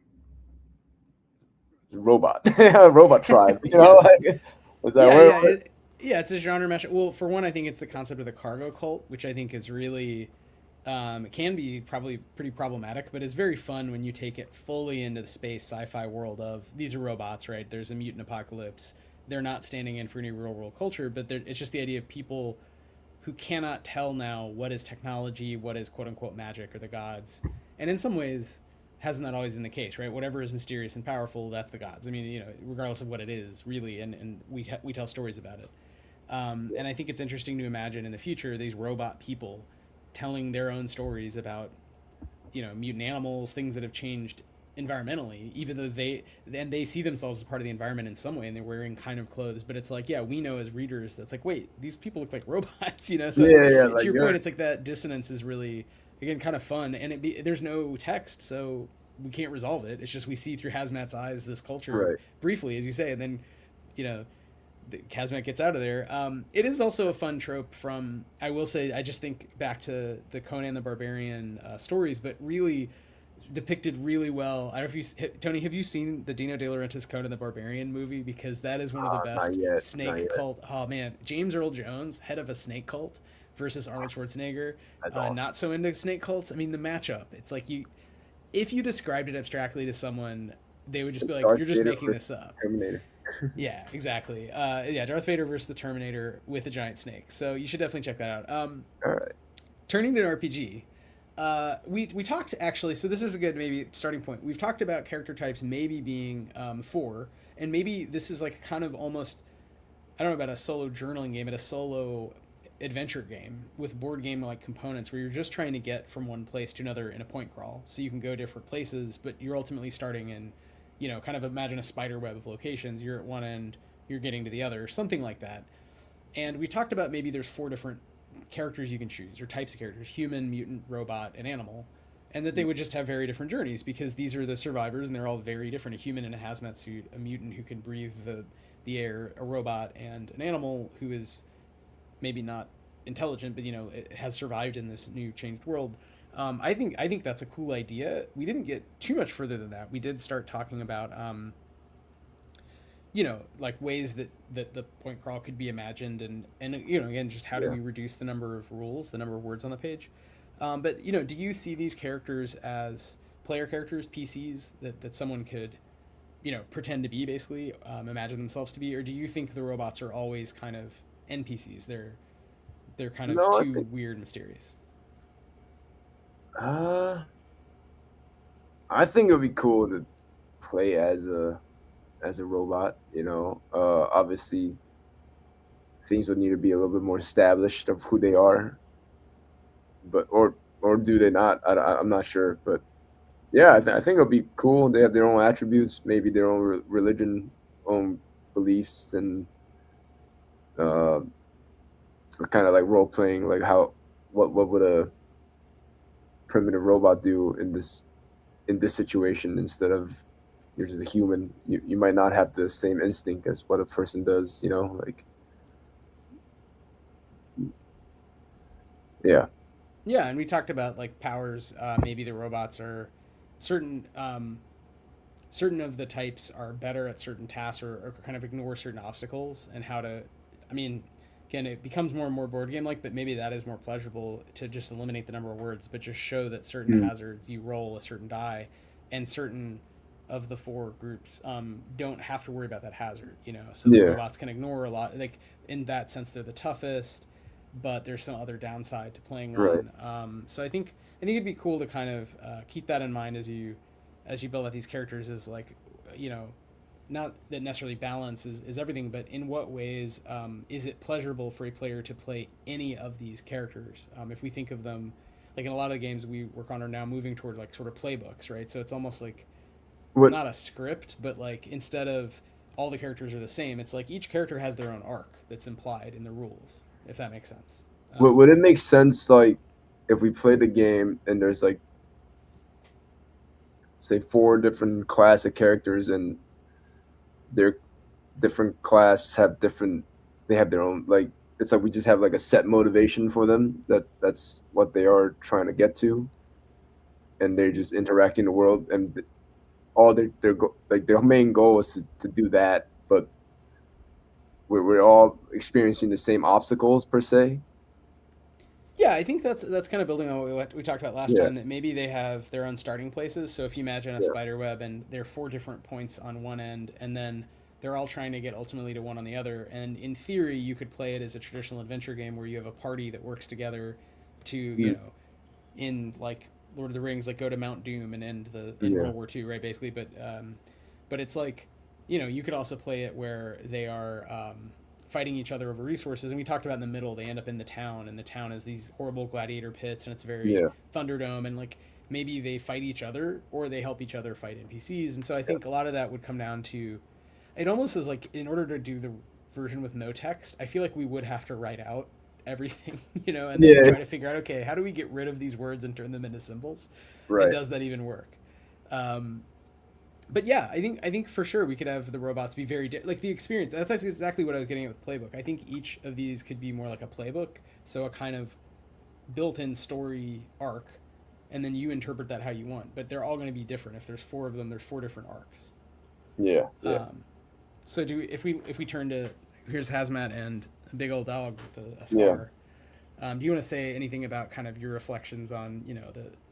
Speaker 1: robot robot tribe. You know,
Speaker 2: Yeah,
Speaker 1: like is that
Speaker 2: yeah,
Speaker 1: where?
Speaker 2: yeah. Yeah, it's a genre mesh. Well, for one, I think it's the concept of the cargo cult, which I think is really, it can be probably pretty problematic, but it's very fun when you take it fully into the space sci-fi world of these are robots, right? There's a mutant apocalypse. They're not standing in for any real world culture, but it's just the idea of people who cannot tell now what is technology, what is quote unquote magic or the gods. And in some ways, hasn't that always been the case, right? Whatever is mysterious and powerful, that's the gods. I mean, you know, regardless of what it is, really, and we tell stories about it. And I think it's interesting to imagine in the future these robot people telling their own stories about, you know, mutant animals, things that have changed environmentally, even though they see themselves as part of the environment in some way, and they're wearing kind of clothes, but it's like, yeah, we know as readers that's like, wait, these people look like robots. You know, so
Speaker 1: Yeah, yeah,
Speaker 2: to
Speaker 1: like
Speaker 2: your point,
Speaker 1: you're
Speaker 2: it's like that dissonance is really, again, kind of fun, and there's no text, so we can't resolve it. It's just we see through Hazmat's eyes this culture
Speaker 1: right.
Speaker 2: briefly, as you say, and then, you know, the Hazmat gets out of there. It is also a fun trope from, I will say, I just think back to the Conan the Barbarian stories, but really depicted really well. I don't know if you, Tony, have you seen the Dino De Laurentiis Conan the Barbarian movie? Because that is one of the
Speaker 1: Not
Speaker 2: best
Speaker 1: yet, not
Speaker 2: snake
Speaker 1: yet.
Speaker 2: cult. Oh man, James Earl Jones, head of a snake cult, versus Arnold Schwarzenegger,
Speaker 1: That's awesome.
Speaker 2: not so into snake cults. I mean, the matchup. It's like you, if you described it abstractly to someone, they would just be like,
Speaker 1: Darth
Speaker 2: "You're just
Speaker 1: Vader
Speaker 2: making
Speaker 1: versus
Speaker 2: this up."
Speaker 1: Terminator.
Speaker 2: Yeah, exactly. Yeah, Darth Vader versus the Terminator with a giant snake. So you should definitely check that out.
Speaker 1: All right.
Speaker 2: Turning to an RPG, we talked actually. So this is a good maybe starting point. We've talked about character types maybe being four, and maybe this is like kind of almost, I don't know about a solo journaling game, but a solo adventure game with board game like components where you're just trying to get from one place to another in a point crawl. So you can go different places, but you're ultimately starting in, you know, kind of imagine a spider web of locations. You're at one end, you're getting to the other, something like that. And we talked about maybe there's four different characters you can choose, or types of characters: human, mutant, robot, and animal. And that they would just have very different journeys because these are the survivors and they're all very different. A human in a hazmat suit, a mutant who can breathe the the air, a robot, and an animal who is maybe not intelligent, but it has survived in this new changed world. I think that's a cool idea. We didn't get too much further than that. We did start talking about like ways that the point crawl could be imagined, and again, just how do
Speaker 1: Yeah.
Speaker 2: we reduce the number of rules, the number of words on the page. But do you see these characters as player characters, PCs that someone could pretend to be, basically imagine themselves to be, or do you think the robots are always kind of NPCs? They're kind of
Speaker 1: No, I
Speaker 2: too
Speaker 1: think
Speaker 2: weird, mysterious.
Speaker 1: uh I think it'd be cool to play as a robot, you know. Obviously things would need to be a little bit more established of who they are, but or do they not? I'm not sure, but yeah, I think it'll be cool. They have their own attributes, maybe their own religion, own beliefs, and uh, so kind of like role playing, like how what would a primitive robot do in this situation instead of you're just a human. You might not have the same instinct as what a person does, you know, like yeah.
Speaker 2: Yeah, and we talked about like powers. Maybe the robots are certain. Certain of the types are better at certain tasks, or kind of ignore certain obstacles, and how to. I mean, again, it becomes more and more board game like, but maybe that is more pleasurable to just eliminate the number of words, but just show that certain
Speaker 1: Mm,
Speaker 2: hazards you roll a certain die, and certain of the four groups don't have to worry about that hazard. So the
Speaker 1: yeah,
Speaker 2: robots can ignore a lot. Like in that sense, they're the toughest, but there's some other downside to playing
Speaker 1: right.
Speaker 2: one. So I think it'd be cool to kind of keep that in mind as you build out these characters. Is like, you know, not that necessarily balance is everything, but in what ways is it pleasurable for a player to play any of these characters? If we think of them, like in a lot of the games we work on are now moving toward like sort of playbooks, right? So it's almost like
Speaker 1: What
Speaker 2: not a script, but like instead of all the characters are the same, it's like each character has their own arc that's implied in the rules, if that makes sense.
Speaker 1: would it make sense like if we play the game and there's like say four different class of characters and their different class have different they have their own like it's like we just have like a set motivation for them that's what they are trying to get to and they're just interacting in the world and all like their main goal is to do that but we're all experiencing the same obstacles per se.
Speaker 2: Yeah, I think that's kind of building on what we talked about last
Speaker 1: Yeah,
Speaker 2: time. That maybe they have their own starting places. So if you imagine a
Speaker 1: yeah,
Speaker 2: spider web, and there are four different points on one end, and then they're all trying to get ultimately to one on the other. And in theory, you could play it as a traditional adventure game where you have a party that works together to
Speaker 1: mm,
Speaker 2: in like Lord of the Rings, like go to Mount Doom and end the in
Speaker 1: yeah,
Speaker 2: World War II, right? Basically, but it's like you could also play it where they are fighting each other over resources. And we talked about in the middle, they end up in the town, and the town is these horrible gladiator pits, and it's very
Speaker 1: yeah,
Speaker 2: Thunderdome, and like maybe they fight each other or they help each other fight NPCs. And so I
Speaker 1: yeah,
Speaker 2: think a lot of that would come down to it almost is like in order to do the version with no text, I feel like we would have to write out everything, and then
Speaker 1: yeah,
Speaker 2: try to figure out, okay, how do we get rid of these words and turn them into symbols, and
Speaker 1: right,
Speaker 2: does that even work? Um, but yeah, I think for sure we could have the robots be very like the experience. That's exactly what I was getting at with playbook. I think each of these could be more like a playbook, so a kind of built-in story arc, and then you interpret that how you want. But they're all going to be different. If there's four of them, there's four different arcs.
Speaker 1: yeah, yeah,
Speaker 2: Um, so do if we turn to here's Hazmat and a big old dog with a
Speaker 1: yeah.
Speaker 2: scar. Do you want to say anything about kind of your reflections on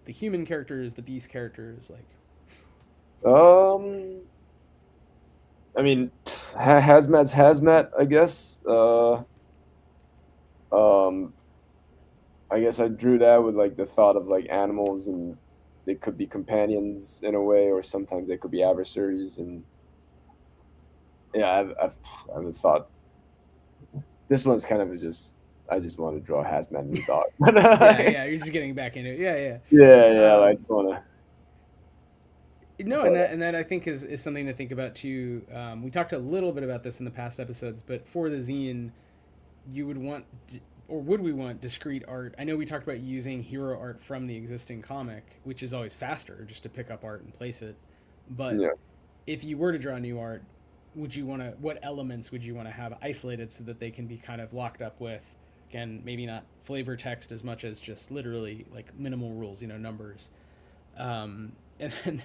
Speaker 2: the human characters, the beast characters, like?
Speaker 1: um I mean, hazmat's hazmat, I guess. Um, I guess I drew that with like the thought of like animals and they could be companions in a way, or sometimes they could be adversaries. And yeah, I've thought this one's kind of just I just want to draw a hazmat and a dog.
Speaker 2: Yeah, yeah, you're just getting back into it. Yeah,
Speaker 1: Yeah,
Speaker 2: yeah.
Speaker 1: yeah, I just want to.
Speaker 2: No, and
Speaker 1: But
Speaker 2: that I think is something to think about too. We talked a little bit about this in the past episodes, but for the zine, you would want, or would we want discrete art? I know we talked about using hero art from the existing comic, which is always faster, just to pick up art and place it. But
Speaker 1: yeah,
Speaker 2: if you were to draw new art, what elements would you want to have isolated so that they can be kind of locked up with, again, maybe not flavor text as much as just literally like minimal rules, numbers, and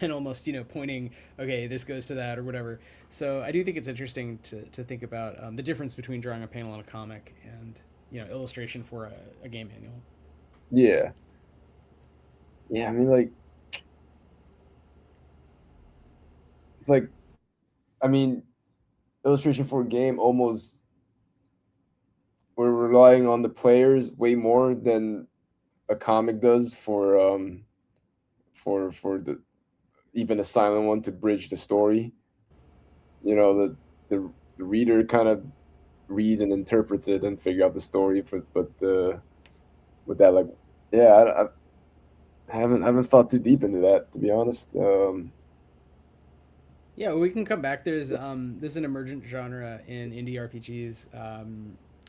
Speaker 2: then almost pointing, okay, this goes to that or whatever. So I do think it's interesting to think about the difference between drawing a panel on a comic and illustration for a game manual.
Speaker 1: Yeah. Yeah, I mean, like, it's like, I mean, illustration for a game almost, we're relying on the players way more than a comic does for the even a silent one to bridge the story. The reader kind of reads and interprets it and figure out the story but the with that, like, yeah, I haven't thought too deep into that, to be honest.
Speaker 2: Yeah, well, we can come back. There's an emergent genre in indie RPGs.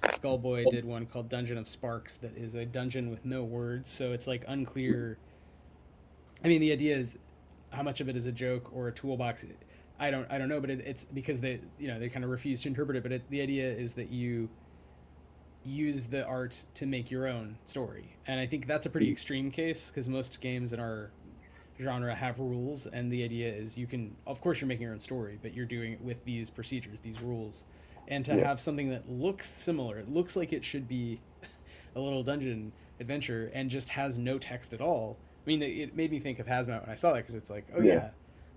Speaker 2: Skullboy did one called Dungeon of Sparks that is a dungeon with no words, so it's like unclear. I mean, the idea is how much of it is a joke or a toolbox. I don't know, but it's because they kind of refuse to interpret it. But the idea is that you use the art to make your own story, and I think that's a pretty extreme case because most games in our genre have rules, and the idea is you can, of course, you're making your own story, but you're doing it with these procedures, these rules, and to
Speaker 1: Yeah,
Speaker 2: have something that looks similar, it looks like it should be a little dungeon adventure and just has no text at all. I mean, it made me think of Hazmat when I saw that because it's like, oh
Speaker 1: yeah,
Speaker 2: yeah,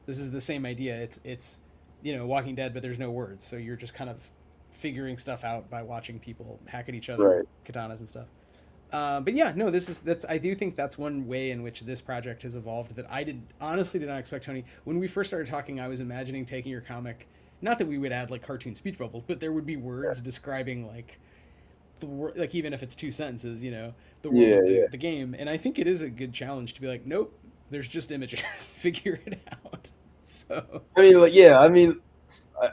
Speaker 2: this is the same idea. It's Walking Dead, but there's no words, so you're just kind of figuring stuff out by watching people hack at each other with
Speaker 1: right.
Speaker 2: katanas and stuff. But yeah, no, that's I do think that's one way in which this project has evolved that I did not expect, Tony. When we first started talking, I was imagining taking your comic, not that we would add like cartoon speech bubbles, but there would be
Speaker 1: Yeah,
Speaker 2: words describing like like even if it's two sentences, the world
Speaker 1: yeah,
Speaker 2: of the
Speaker 1: yeah.
Speaker 2: the game. And I think it is a good challenge to be like, nope, there's just images, figure it out. So
Speaker 1: I mean, like, yeah, I mean,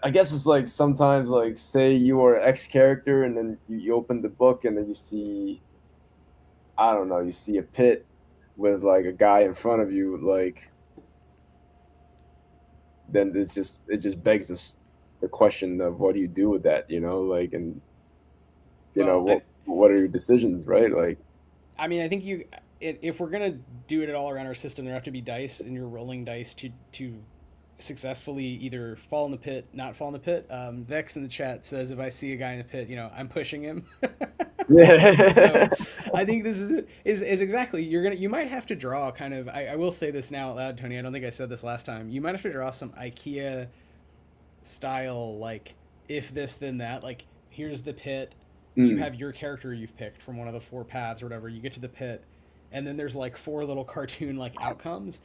Speaker 1: I guess it's like sometimes, like, say you are X character and then you open the book and then you see, I don't know, you see a pit with like a guy in front of you, like, then it just begs us the question of what do you do with that, like, and
Speaker 2: well,
Speaker 1: what are your decisions, right? Like,
Speaker 2: I mean, I think if we're gonna do it all around our system, there have to be dice, and you're rolling dice to successfully either fall in the pit, not fall in the pit. Vex in the chat says if I see a guy in the pit, I'm pushing him. So
Speaker 1: yeah.
Speaker 2: I think this is exactly you might have to draw kind of. I will say this now out loud, Tony. I don't think I said this last time. You might have to draw some IKEA style, like if this then that. Like here's the pit. You
Speaker 1: Mm,
Speaker 2: have your character you've picked from one of the four paths or whatever. You get to the pit, and then there's like four little cartoon like outcomes,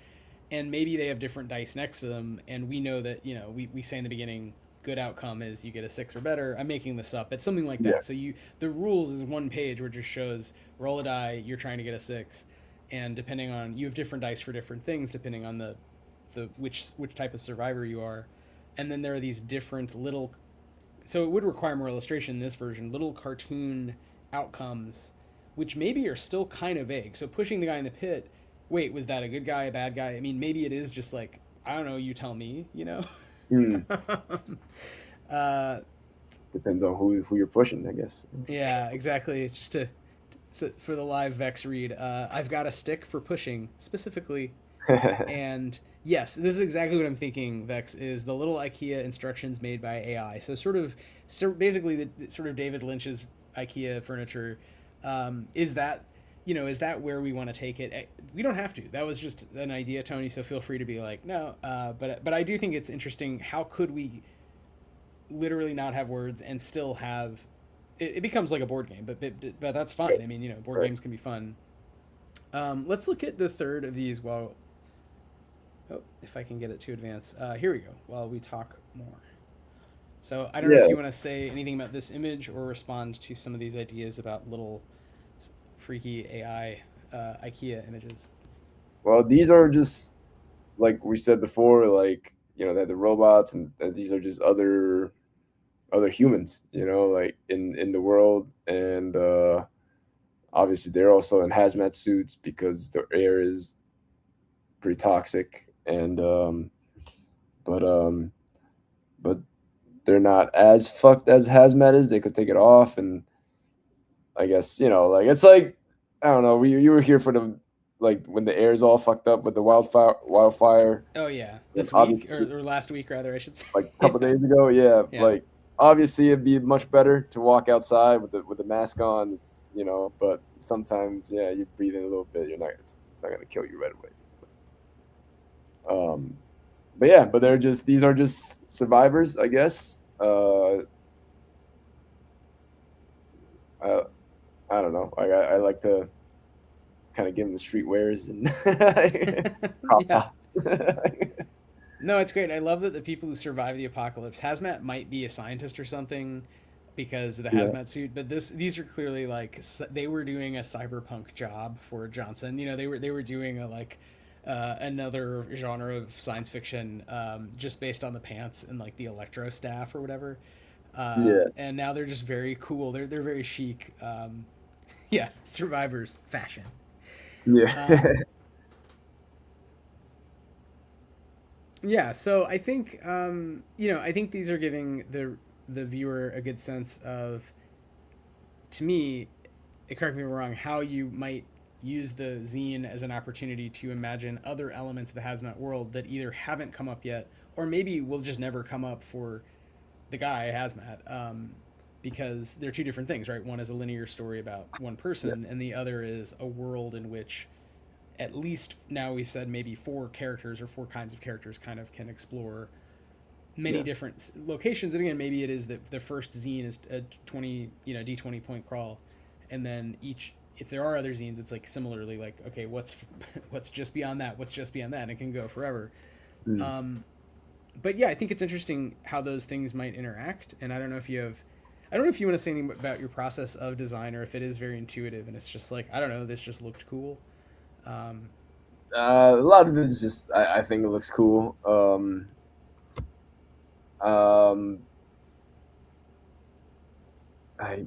Speaker 2: and maybe they have different dice next to them. And we know that we say in the beginning, good outcome is you get a 6 or better. I'm making this up. It's something like
Speaker 1: yeah,
Speaker 2: that. So the rules is one page where it just shows roll a die. You're trying to get a 6, and depending on you have different dice for different things depending on the which type of survivor you are, and then there are these different little, so it would require more illustration in this version, little cartoon outcomes which maybe are still kind of vague. So pushing the guy in the pit, wait, was that a good guy, a bad guy? I mean, maybe it is just like, I don't know, you tell me.
Speaker 1: mm.
Speaker 2: uh,
Speaker 1: Depends on who you're pushing, I guess.
Speaker 2: yeah, exactly. Just for the live Vex read, I've got a stick for pushing specifically. And yes, this is exactly what I'm thinking, Vex, is the little IKEA instructions made by AI. So basically the sort of David Lynch's IKEA furniture. Is that where we want to take it? We don't have to. That was just an idea, Tony. So feel free to be like, no. But I do think it's interesting. How could we literally not have words and still have? It becomes like a board game, but that's fine. I mean, board
Speaker 1: Right.
Speaker 2: games can be fun. Let's look at the third of these while. Oh, if I can get it to advance. Here we go. While we talk more. So I don't know if
Speaker 1: Yeah.
Speaker 2: you want to say anything about this image or respond to some of these ideas about little freaky AI IKEA images.
Speaker 1: Well, these are just like we said before, like, that the robots and these are just other humans, like in the world, and obviously they're also in hazmat suits because the air is pretty toxic, and but but they're not as fucked as hazmat is. They could take it off, and I guess like it's like I don't know. You were here for the like when the air's all fucked up with the wildfire,
Speaker 2: Oh yeah,
Speaker 1: and
Speaker 2: this week
Speaker 1: obviously
Speaker 2: or last week rather, I should say.
Speaker 1: like a couple
Speaker 2: Yeah,
Speaker 1: days ago. Yeah,
Speaker 2: yeah,
Speaker 1: like obviously it'd be much better to walk outside with the mask on. But sometimes you breathe in a little bit. It's not gonna kill you right away. Um, but yeah, but these are just survivors, I guess. I, I don't know. I like to kind of give them the streetwears and crop
Speaker 2: yeah.
Speaker 1: top.
Speaker 2: No, it's great. I love that the people who survive the apocalypse, Hazmat might be a scientist or something because of the
Speaker 1: Yeah,
Speaker 2: hazmat suit, but these are clearly like they were doing a cyberpunk job for Johnson. They were doing a like another genre of science fiction just based on the pants and like the electro staff or whatever.
Speaker 1: yeah,
Speaker 2: And now they're just very cool. They're very chic. Yeah, survivors fashion.
Speaker 1: yeah,
Speaker 2: Um, Yeah, so I think I think these are giving the viewer a good sense of, to me, correct me if I'm wrong, how you might use the zine as an opportunity to imagine other elements of the hazmat world that either haven't come up yet or maybe will just never come up for the guy hazmat. Because they're two different things, right? One is a linear story about one
Speaker 1: yeah,
Speaker 2: person, and the other is a world in which at least now we've said maybe four characters or four kinds of characters kind of can explore many
Speaker 1: yeah,
Speaker 2: different locations. And again, maybe it is that the first zine is a 20 d20 point crawl, and then each, if there are other zines, it's like similarly like, okay, what's just beyond that, what's just beyond that, and it can go forever.
Speaker 1: mm.
Speaker 2: um, but yeah, I think it's interesting how those things might interact. And I don't know if you want to say anything about your process of design, or if it is very intuitive and it's just like, I don't know, this just looked cool. um,
Speaker 1: A lot of it is just I think it looks cool. Um, I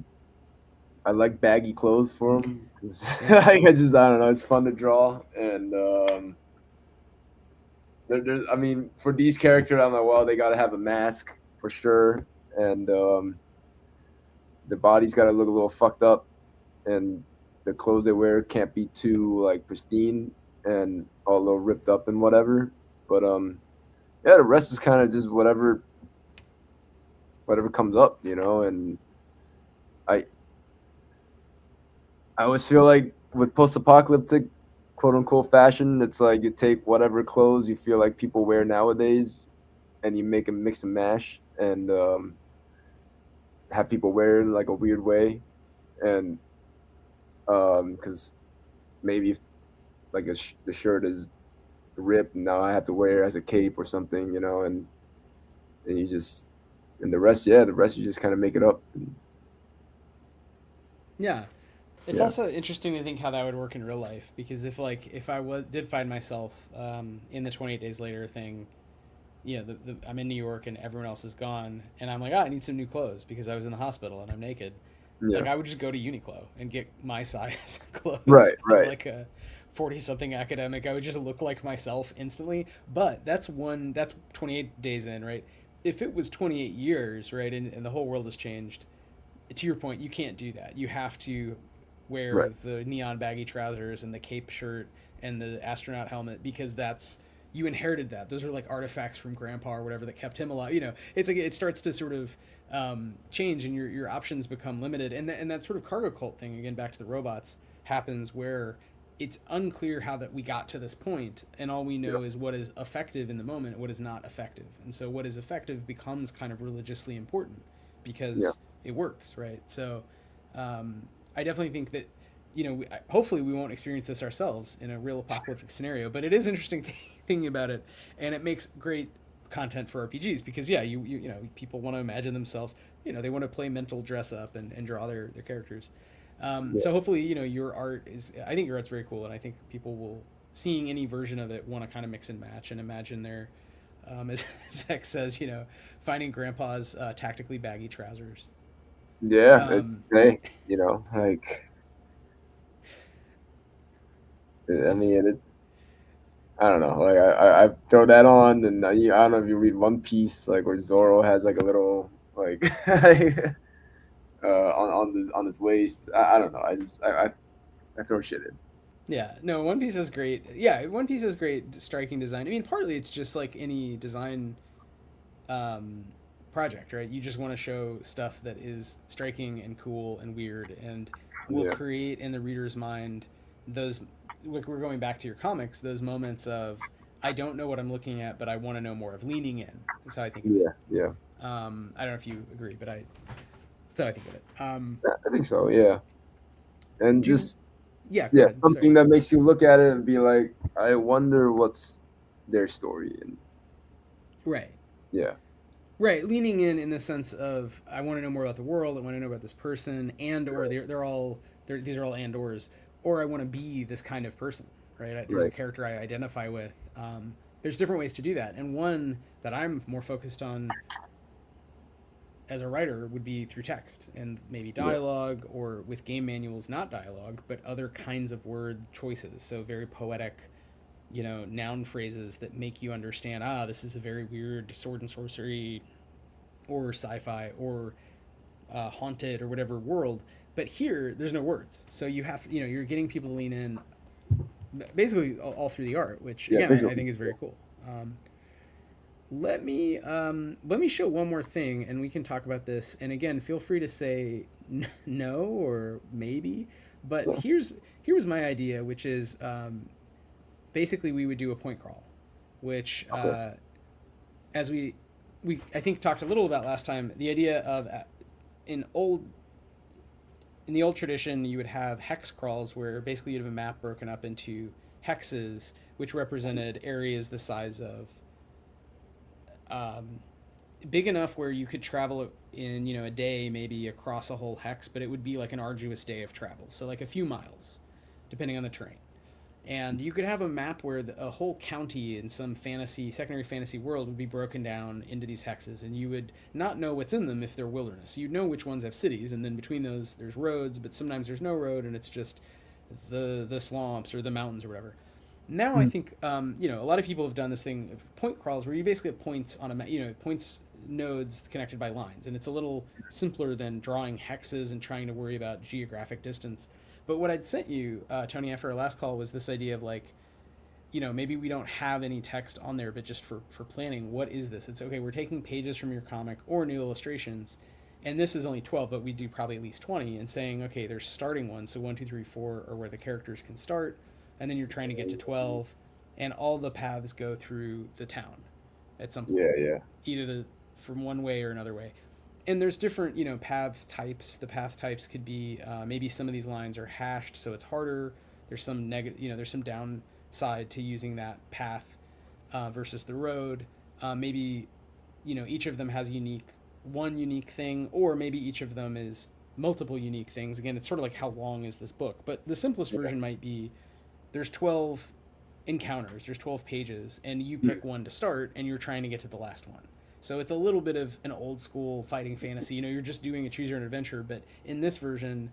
Speaker 1: I like baggy clothes for them.
Speaker 2: yeah.
Speaker 1: I don't know. It's fun to draw, and I mean, for these characters, I'm like, well, they got to have a mask for sure, and the body's got to look a little fucked up, and the clothes they wear can't be too like pristine and all a little ripped up and whatever. But yeah, the rest is kind of just whatever comes up, and I I always feel like with post-apocalyptic quote unquote fashion, it's like you take whatever clothes you feel like people wear nowadays, and you make a mix and mash, and have people wear it in like a weird way, and because maybe like the shirt is ripped, and now I have to wear it as a cape or something, and you just and the rest you just kind of make it up. And,
Speaker 2: Yeah, it's
Speaker 1: yeah,
Speaker 2: also interesting to think how that would work in real life, because if I was did find myself in the 28 days later thing, I'm in New York and everyone else is gone, and I'm like, I need some new clothes because I was in the hospital and I'm naked. Like
Speaker 1: yeah,
Speaker 2: I would just go to Uniqlo and get my size
Speaker 1: right,
Speaker 2: clothes as
Speaker 1: right,
Speaker 2: like a 40 something academic. I would just look like myself instantly. But that's 28 days in, right? If it was 28 years, right, and the whole world has changed, to your point, you can't do that. You have to wear
Speaker 1: right,
Speaker 2: the neon baggy trousers and the cape shirt and the astronaut helmet, because that's, you inherited that. Those are like artifacts from grandpa or whatever that kept him alive. It's like it starts to sort of change, and your options become limited. And that sort of cargo cult thing, again, back to the robots, happens where it's unclear how that we got to this point, and all we
Speaker 1: yeah,
Speaker 2: know is what is effective in the moment, what is not effective. And so what is effective becomes kind of religiously important
Speaker 1: yeah,
Speaker 2: because it works, right? So I definitely think that hopefully we won't experience this ourselves in a real apocalyptic scenario, but it is interesting thinking about it, and it makes great content for RPGs because yeah, people want to imagine themselves, they want to play mental dress up and draw their characters.
Speaker 1: yeah.
Speaker 2: So hopefully, your art is. I think your art's very cool, and I think people will, seeing any version of it, want to kind of mix and match and imagine their, as Vex says, finding Grandpa's tactically baggy trousers.
Speaker 1: Yeah, it's
Speaker 2: Um,
Speaker 1: hey, like I
Speaker 2: it's
Speaker 1: mean, I don't know. Like I throw that on, and I don't know if you read One Piece, like where Zoro has like a little like on his waist. I don't know. I throw shit in.
Speaker 2: Yeah, no, One Piece is great. Yeah, One Piece has great striking design. I mean, partly it's just like any design um, project, right? You just want to show stuff that is striking and cool and weird, and will
Speaker 1: Yeah,
Speaker 2: create in the reader's mind those. Like we're going back to your comics, those moments of I don't know what I'm looking at, but I want to know more. Of leaning in. That's how I think of it.
Speaker 1: yeah, yeah.
Speaker 2: I don't know if you agree, but that's how I think of it.
Speaker 1: I think so. Yeah, and
Speaker 2: Do you?
Speaker 1: just
Speaker 2: Yeah, go
Speaker 1: yeah,
Speaker 2: ahead. Sorry.
Speaker 1: something that makes you look at it and be like, I wonder what's their story. And
Speaker 2: Right.
Speaker 1: yeah,
Speaker 2: Right, leaning in the sense of I want to know more about the world, I want to know about this person, and or these are all and or I want to be this kind of person, right? There's a
Speaker 1: right.
Speaker 2: character I identify with. There's different ways to do that, and one that I'm more focused on as a writer would be through text and maybe
Speaker 1: Yeah,
Speaker 2: dialogue, or with game manuals, not dialogue, but other kinds of word choices. So very poetic, noun phrases that make you understand, this is a very weird sword and sorcery or sci-fi or haunted or whatever world. But here there's no words, so you're getting people to lean in basically all through the art, which
Speaker 1: yeah.
Speaker 2: again I
Speaker 1: Visually.
Speaker 2: think is very cool. Let me show one more thing and we can talk about this, and again feel free to say no or maybe, but
Speaker 1: Yeah.
Speaker 2: here was my idea, which is basically we would do a point crawl, which
Speaker 1: Okay.
Speaker 2: as we I think talked a little about last time, the idea of in old in the old tradition you would have hex crawls where basically you'd have a map broken up into hexes, which represented areas the size of um, big enough where you could travel in a day maybe across a whole hex, but it would be like an arduous day of travel, so like a few miles depending on the terrain. And you could have a map where a whole county in some secondary fantasy world would be broken down into these hexes, and you would not know what's in them if they're wilderness. You'd know which ones have cities, and then between those there's roads, but sometimes there's no road, and it's just the swamps or the mountains or whatever. Now I
Speaker 1: Mm.
Speaker 2: think a lot of people have done this thing, point crawls, where you basically have points on a map, points nodes connected by lines, and it's a little simpler than drawing hexes and trying to worry about geographic distance. But what I'd sent you, Tony, after our last call was this idea of like, maybe we don't have any text on there, but just for planning, what is this? It's okay. We're taking pages from your comic or new illustrations, and this is only 12, but we do probably at least 20, and saying, okay, there's starting ones, so 1, 2, 3, 4 are where the characters can start, and then you're trying to get to 12, and all the paths go through the town at some point,
Speaker 1: Yeah, yeah.
Speaker 2: either from one way or another way. And there's different path types. The path types could be maybe some of these lines are hashed, so it's harder. There's some negative, there's some downside to using that path versus the road. Maybe each of them has one unique thing, or maybe each of them is multiple unique things. Again, it's sort of like how long is this book, but the simplest
Speaker 1: Yeah.
Speaker 2: version might be there's 12 encounters, there's 12 pages, and you
Speaker 1: Mm.
Speaker 2: pick one to start, and you're trying to get to the last one. So it's a little bit of an old school fighting fantasy. You're just doing a choose your own adventure, but in this version,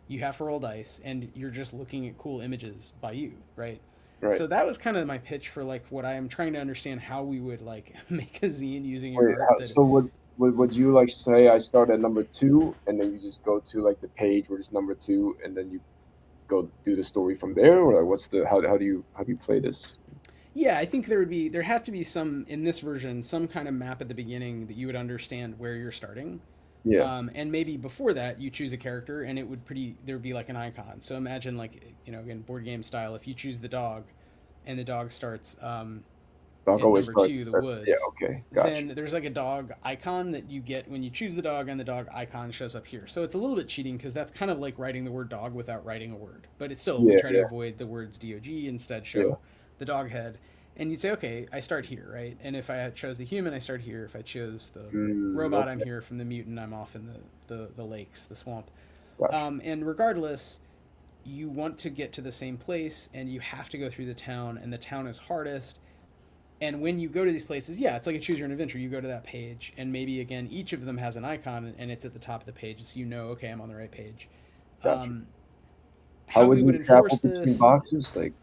Speaker 2: you have to roll dice, and you're just looking at cool images by you, right?
Speaker 1: Right.
Speaker 2: So that was kind of my pitch for like what I am trying to understand how we would like make a zine using your
Speaker 1: Wait,
Speaker 2: art. That
Speaker 1: so would you like say I start at number two and then you just go to like the page where it's number two and then you go do the story from there, or like what's the how do you play this?
Speaker 2: Yeah, I think there have to be some in this version, some kind of map at the beginning that you would understand where you're starting.
Speaker 1: Yeah.
Speaker 2: And maybe before that you choose a character, and there would be like an icon. So imagine like again board game style, if you choose the dog and the dog starts
Speaker 1: Dog
Speaker 2: at
Speaker 1: always
Speaker 2: number
Speaker 1: starts.
Speaker 2: two, the
Speaker 1: Yeah.
Speaker 2: woods,
Speaker 1: Okay. Gotcha.
Speaker 2: then there's like a dog icon that you get when you choose the dog, and the dog icon shows up here. So it's a little bit cheating because that's kind of like writing the word dog without writing a word. But it's still, we
Speaker 1: Yeah.
Speaker 2: try to
Speaker 1: Yeah.
Speaker 2: avoid the words dog, instead
Speaker 1: Yeah.
Speaker 2: show the dog head. And you'd say, okay, I start here, right? And if I chose the human, I start here. If I chose the robot, I'm
Speaker 1: Okay.
Speaker 2: here. From the mutant, I'm off in the lakes, the swamp.
Speaker 1: Gotcha.
Speaker 2: And regardless, you want to get to the same place, and you have to go through the town, and the town is hardest. And when you go to these places, yeah, it's like a choose your own adventure. You go to that page, and maybe again, each of them has an icon, and it's at the top of the page, so okay, I'm on the right page.
Speaker 1: Gotcha.
Speaker 2: Um,
Speaker 1: How
Speaker 2: how
Speaker 1: would
Speaker 2: we
Speaker 1: you
Speaker 2: would
Speaker 1: travel
Speaker 2: enforce
Speaker 1: between
Speaker 2: this?
Speaker 1: boxes? Like,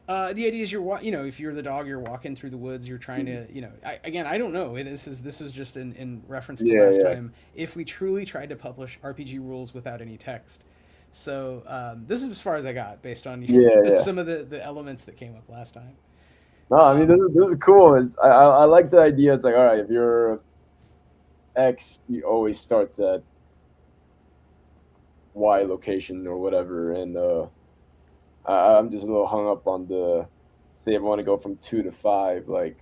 Speaker 2: The idea is if you're the dog, you're walking through the woods, you're trying to, I don't know. This is just in reference to
Speaker 1: Yeah,
Speaker 2: last
Speaker 1: yeah,
Speaker 2: time. If we truly tried to publish RPG rules without any text, so this is as far as I got based on
Speaker 1: yeah, yeah.
Speaker 2: some of the elements that came up last time.
Speaker 1: No, I mean
Speaker 2: Um,
Speaker 1: this is cool. I like the idea. It's like, all right, if you're X, you always starts at Y location or whatever, and I'm just a little hung up on the say if I want to go from 2 to 5, like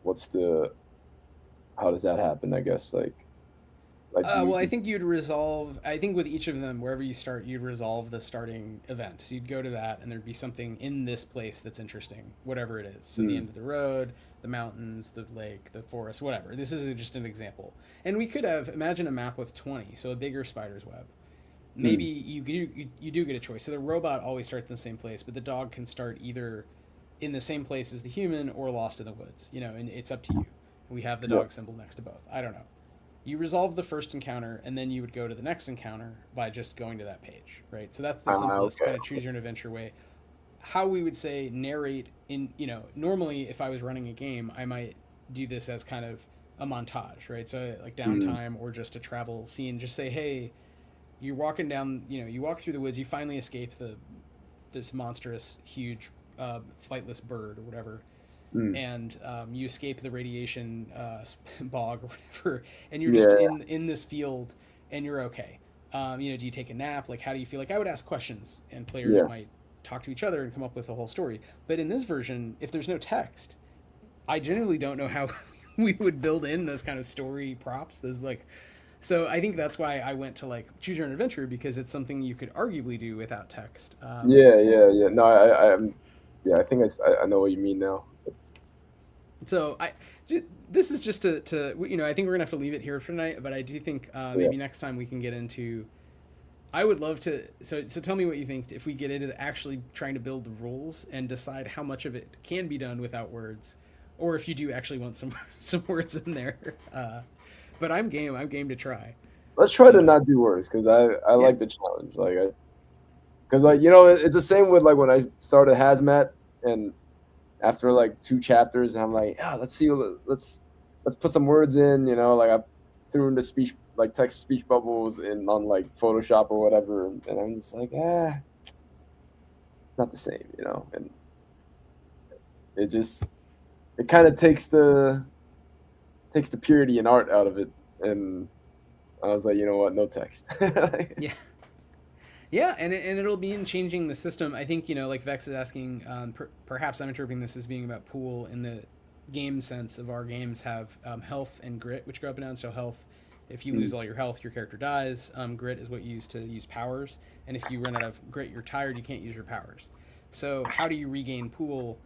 Speaker 1: what's the how does that happen? I guess like do you
Speaker 2: well, I think
Speaker 1: just
Speaker 2: you'd resolve. I think with each of them, wherever you start, you'd resolve the starting event. So you'd go to that, and there'd be something in this place that's interesting, whatever it is. So the
Speaker 1: mm,
Speaker 2: end of the road, the mountains, the lake, the forest, whatever. This is just an example. And we could have imagine a map with 20, so a bigger spider's web. Maybe
Speaker 1: mm,
Speaker 2: you do get a choice. So the robot always starts in the same place, but the dog can start either in the same place as the human or lost in the woods. And it's up to you. We have the
Speaker 1: yeah,
Speaker 2: dog symbol next to both. I don't know. You resolve the first encounter, and then you would go to the next encounter by just going to that page, right? So that's the simplest
Speaker 1: okay,
Speaker 2: kind of choose your own adventure way. How we would say narrate normally if I was running a game, I might do this as kind of a montage, right? So like
Speaker 1: mm,
Speaker 2: downtime or just a travel scene, just say, hey, you're walking down, you walk through the woods, you finally escape this monstrous, huge, flightless bird or whatever,
Speaker 1: mm,
Speaker 2: and you escape the radiation bog or whatever, and you're just
Speaker 1: yeah,
Speaker 2: in this field, and you're okay. Do you take a nap? Like, how do you feel? Like, I would ask questions, and players
Speaker 1: yeah,
Speaker 2: might talk to each other and come up with a whole story. But in this version, if there's no text, I genuinely don't know how we would build in those kind of story props. Those like, so I think that's why I went to like choose your own adventure because it's something you could arguably do without text.
Speaker 1: yeah. No, yeah, I think I know what you mean now.
Speaker 2: So this is just to I think we're gonna have to leave it here for tonight. But I do think
Speaker 1: Yeah.
Speaker 2: maybe next time we can get into. I would love to. So tell me what you think if we get into actually trying to build the rules and decide how much of it can be done without words, or if you do actually want some some words in there. But I'm game. I'm game to try.
Speaker 1: Let's try to
Speaker 2: So
Speaker 1: not do worse because I
Speaker 2: yeah,
Speaker 1: like the challenge. Because it's the same with like when I started Hazmat and after like 2 chapters and I'm like, yeah, let's see, let's put some words in. Like I threw in the speech like text speech bubbles in on like Photoshop or whatever, and I'm just like, it's not the same. And it just it kind of takes the purity and art out of it, and I was like, you know what, no text.
Speaker 2: yeah. Yeah, and it'll be in changing the system. I think like Vex is asking. Perhaps I'm interpreting this as being about pool in the game sense of our games have health and grit, which go up and down. So health, if you lose
Speaker 1: Mm,
Speaker 2: all your health, your character dies. Grit is what you use to use powers, and if you run out of grit, you're tired. You can't use your powers. So how do you regain pool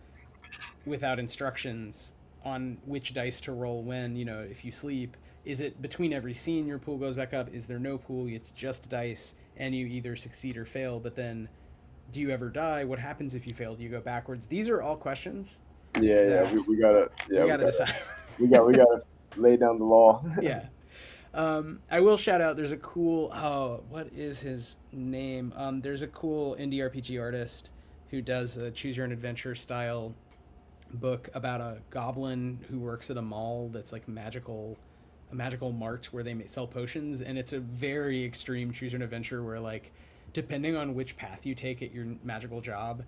Speaker 2: without instructions on which dice to roll when? If you sleep, is it between every scene your pool goes back up? Is there no pool? It's just dice, and you either succeed or fail. But then, do you ever die? What happens if you fail? Do you go backwards? These are all questions
Speaker 1: yeah,
Speaker 2: that
Speaker 1: we gotta,
Speaker 2: we
Speaker 1: yeah,
Speaker 2: got to decide.
Speaker 1: we gotta lay down the law.
Speaker 2: Yeah. I will shout out. There's a cool. Oh, what is his name? There's a cool indie RPG artist who does a choose your own adventure style book about a goblin who works at a mall that's like a magical mart where they sell potions, and it's a very extreme choose your own adventure where like depending on which path you take at your magical job,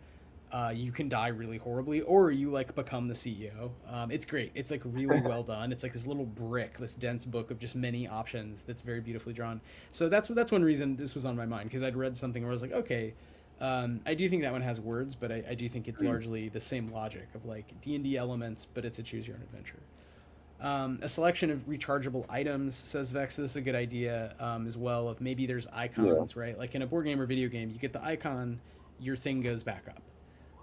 Speaker 2: you can die really horribly, or you like become the CEO. It's great. It's like really well done. It's like this little brick, this dense book of just many options that's very beautifully drawn. So that's one reason this was on my mind because I'd read something where I was like, okay, I do think that one has words, but I do think it's
Speaker 1: Mm,
Speaker 2: largely the same logic of like D&D elements, but it's a choose your own adventure. A selection of rechargeable items, says Vex. This is a good idea as well. Of maybe there's
Speaker 1: yeah,
Speaker 2: icons, right? Like in a board game or video game, you get the icon, your thing goes back up.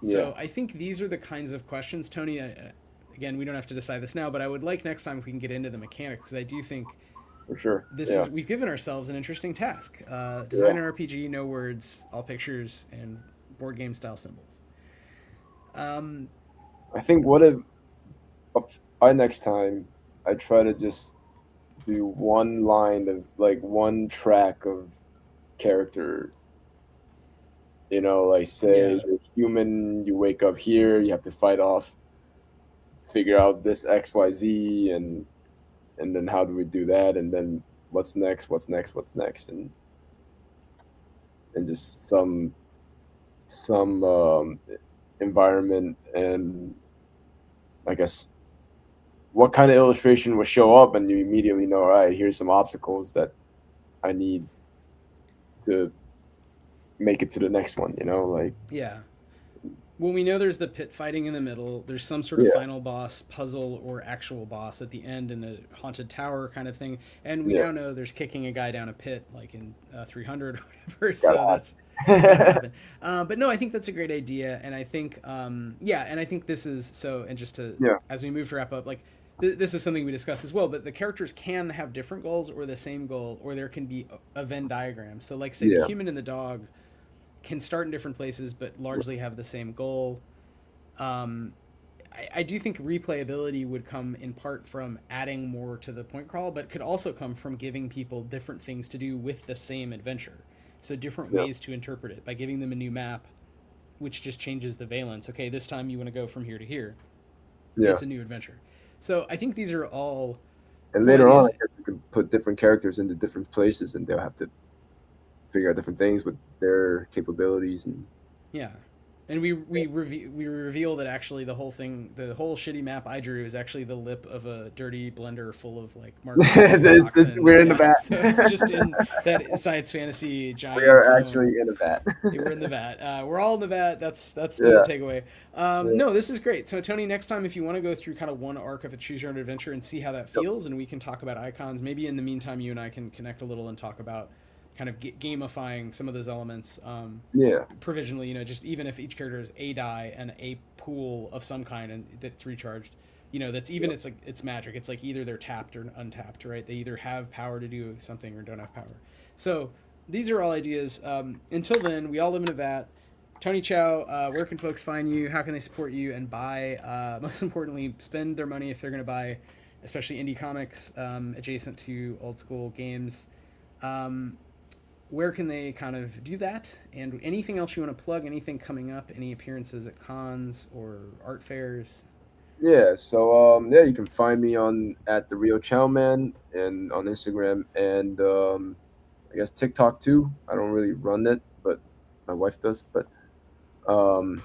Speaker 1: yeah,
Speaker 2: So I think these are the kinds of questions, Tony. Again, we don't have to decide this now, but I would like next time if we can get into the mechanics because I do think
Speaker 1: for sure.
Speaker 2: this
Speaker 1: Yeah,
Speaker 2: is we've given ourselves an interesting task. Design
Speaker 1: yeah.
Speaker 2: an RPG, no words, all pictures, and board game style symbols. Um,
Speaker 1: I think what if by next time I try to just do one line of like one track of character You know, like say
Speaker 2: Yeah.
Speaker 1: you're human, you wake up here, you have to fight off, figure out this XYZ, and then how do we do that, and then what's next, what's next, what's next, and just some environment, and I guess what kind of illustration will show up, and you immediately know, all right, here's some obstacles that I need to make it to the next one, you know, like
Speaker 2: Yeah. Well, we know there's the pit fighting in the middle. There's some sort of
Speaker 1: yeah,
Speaker 2: final boss puzzle or actual boss at the end in a haunted tower kind of thing. And we
Speaker 1: yeah,
Speaker 2: now know there's kicking a guy down a pit like in 300 or whatever. So
Speaker 1: gotta
Speaker 2: that's gotta
Speaker 1: happen.
Speaker 2: happen. But no, I think that's a great idea. And I think, yeah, and I think this is so. And just to,
Speaker 1: Yeah,
Speaker 2: as we move to wrap up, like this is something we discussed as well. But the characters can have different goals or the same goal, or there can be a Venn diagram. So, like, say the
Speaker 1: yeah,
Speaker 2: human and the dog can start in different places but largely have the same goal. um, I do think replayability would come in part from adding more to the point crawl, but could also come from giving people different things to do with the same adventure. So different
Speaker 1: yeah,
Speaker 2: ways to interpret it by giving them a new map, which just changes the valence. Okay, this time you want to go from here to here.
Speaker 1: yeah.
Speaker 2: It's a new adventure. So I think these are all
Speaker 1: And
Speaker 2: cool
Speaker 1: later on,
Speaker 2: ideas.
Speaker 1: I guess we could put different characters into different places, and they'll have to figure out different things with their capabilities. And
Speaker 2: Yeah, and we reveal that actually the whole thing, the whole shitty map I drew, is actually the lip of a dirty blender full of like margarine
Speaker 1: it's
Speaker 2: toxin.
Speaker 1: we're in the
Speaker 2: Yeah,
Speaker 1: vat.
Speaker 2: so it's just in that science fantasy
Speaker 1: We
Speaker 2: giant
Speaker 1: are
Speaker 2: zone.
Speaker 1: actually in a vat.
Speaker 2: We're in the vat. We're all in the vat. That's the
Speaker 1: Yeah,
Speaker 2: takeaway.
Speaker 1: yeah.
Speaker 2: No, this is great. So Tony, next time if you want to go through kind of one arc of a choose your own adventure and see how that
Speaker 1: Yep.
Speaker 2: feels, and we can talk about icons. Maybe in the meantime, you and I can connect a little and talk about kind of gamifying some of those elements.
Speaker 1: Yeah,
Speaker 2: Provisionally, just even if each character is a die and a pool of some kind and that's recharged, that's even
Speaker 1: yep.
Speaker 2: it's like it's magic. It's like either they're tapped or untapped, right? They either have power to do something or don't have power. So these are all ideas. Until then, we all live in a vat. Tony Chao, where can folks find you? How can they support you and buy? Most importantly, spend their money if they're going to buy, especially indie comics adjacent to old school games. Um, where can they kind of do that? And anything else you want to plug? Anything coming up? Any appearances at cons or art fairs?
Speaker 1: Yeah. So yeah, you can find me on at the Real Chow Man and on Instagram, and I guess TikTok too. I don't really run it, but my wife does. But um,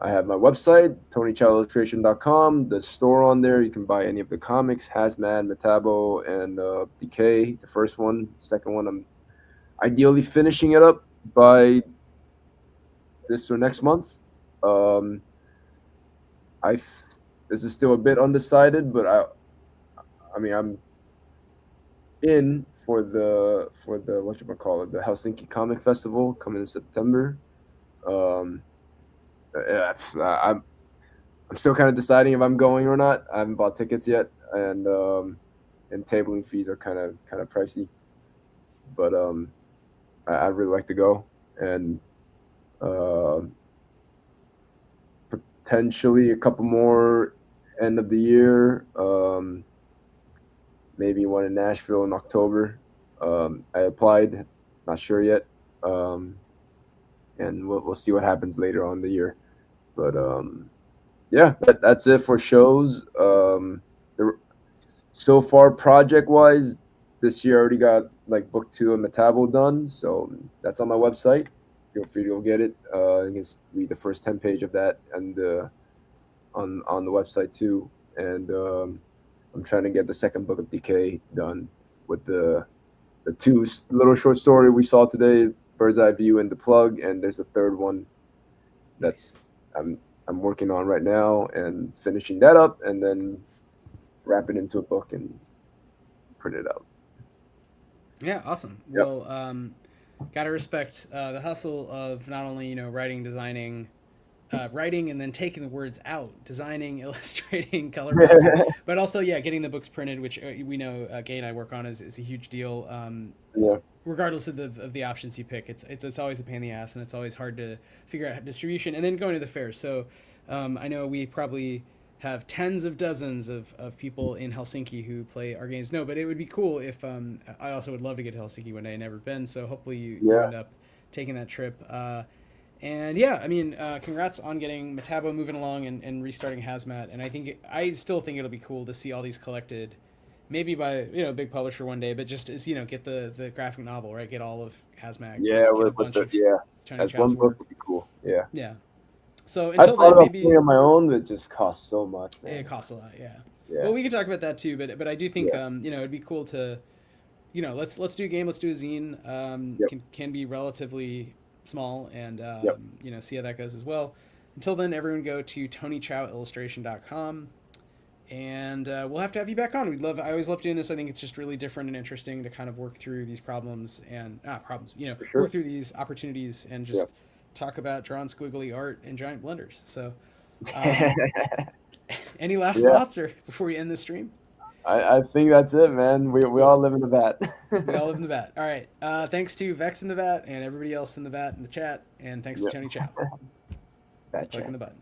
Speaker 1: I have my website, TonyChowIllustration.com. The store on there, you can buy any of the comics, HAZMATT, METABO, and DECAY. The first one, the second one, I'm ideally finishing it up by this or next month. Um, this is still a bit undecided, but I mean, I'm in for the what you call it, the Helsinki Comic Festival coming in September. Um, I'm still kind of deciding if I'm going or not. I haven't bought tickets yet, and tabling fees are kind of pricey. But I'd really like to go, and uh, potentially a couple more end of the year. Maybe one in Nashville in October. I applied, not sure yet, and we'll see what happens later on in the year. But yeah, that's it for shows. The, so far, project wise, this year I already got like book 2 of Metabo done, so that's on my website. Feel free to go get it. You can read the first 10 page of that and on the website too. And I'm trying to get the second book of DK done with the two little short story we saw today, Bird's Eye View and The Plug, and there's a third one
Speaker 2: Nice.
Speaker 1: that's I'm working on right now and finishing that up, and then wrap it into a book and print it out.
Speaker 2: Yeah, awesome.
Speaker 1: Yep.
Speaker 2: Well, gotta respect the hustle of not only writing, designing, writing and then taking the words out, designing, illustrating, color balancing, but also yeah, getting the books printed, which we know Gay and I work on is a huge deal.
Speaker 1: Yeah.
Speaker 2: Regardless of the options you pick, it's always a pain in the ass, and it's always hard to figure out distribution and then going to the fairs. So I know we probably have tens of dozens of people in Helsinki who play our games. No, but it would be cool if I also would love to get to Helsinki one day. Never been, so hopefully you
Speaker 1: Yeah.
Speaker 2: end up taking that trip. And yeah, I mean, congrats on getting Metabo moving along and restarting Hazmat. And I still think it'll be cool to see all these collected, maybe by a big publisher one day. But just as get the graphic novel, right? Get all of Hazmat.
Speaker 1: Yeah,
Speaker 2: Get a
Speaker 1: with
Speaker 2: bunch
Speaker 1: the
Speaker 2: of Tony
Speaker 1: as
Speaker 2: Chao's
Speaker 1: one book
Speaker 2: work.
Speaker 1: would be cool. Yeah.
Speaker 2: Yeah. So
Speaker 1: I
Speaker 2: until
Speaker 1: thought
Speaker 2: then,
Speaker 1: about playing
Speaker 2: maybe
Speaker 1: on my own, but it just costs so much, man.
Speaker 2: it costs a lot. Yeah.
Speaker 1: Yeah.
Speaker 2: Well, we can talk about that too. But I do think
Speaker 1: Yeah.
Speaker 2: it'd be cool to let's do a game. Let's do a zine.
Speaker 1: Yep.
Speaker 2: Can be relatively small and
Speaker 1: Yep.
Speaker 2: see how that goes as well. Until then, everyone go to TonyChaoIllustration.com, and we'll have to have you back on. I always love doing this. I think it's just really different and interesting to kind of work through these problems and
Speaker 1: For sure.
Speaker 2: work through these opportunities and just
Speaker 1: Yep.
Speaker 2: talk about drawn squiggly art and giant blenders. So, any last
Speaker 1: Yeah.
Speaker 2: thoughts or before we end this stream?
Speaker 1: I think that's it, man. We all live in the vat.
Speaker 2: We all live in the vat. All right. Thanks to Vex in the vat and everybody else in the vat in the chat. And thanks to
Speaker 1: Yep.
Speaker 2: Tony Chao.
Speaker 1: Vat
Speaker 2: Clicking
Speaker 1: chat.
Speaker 2: the button.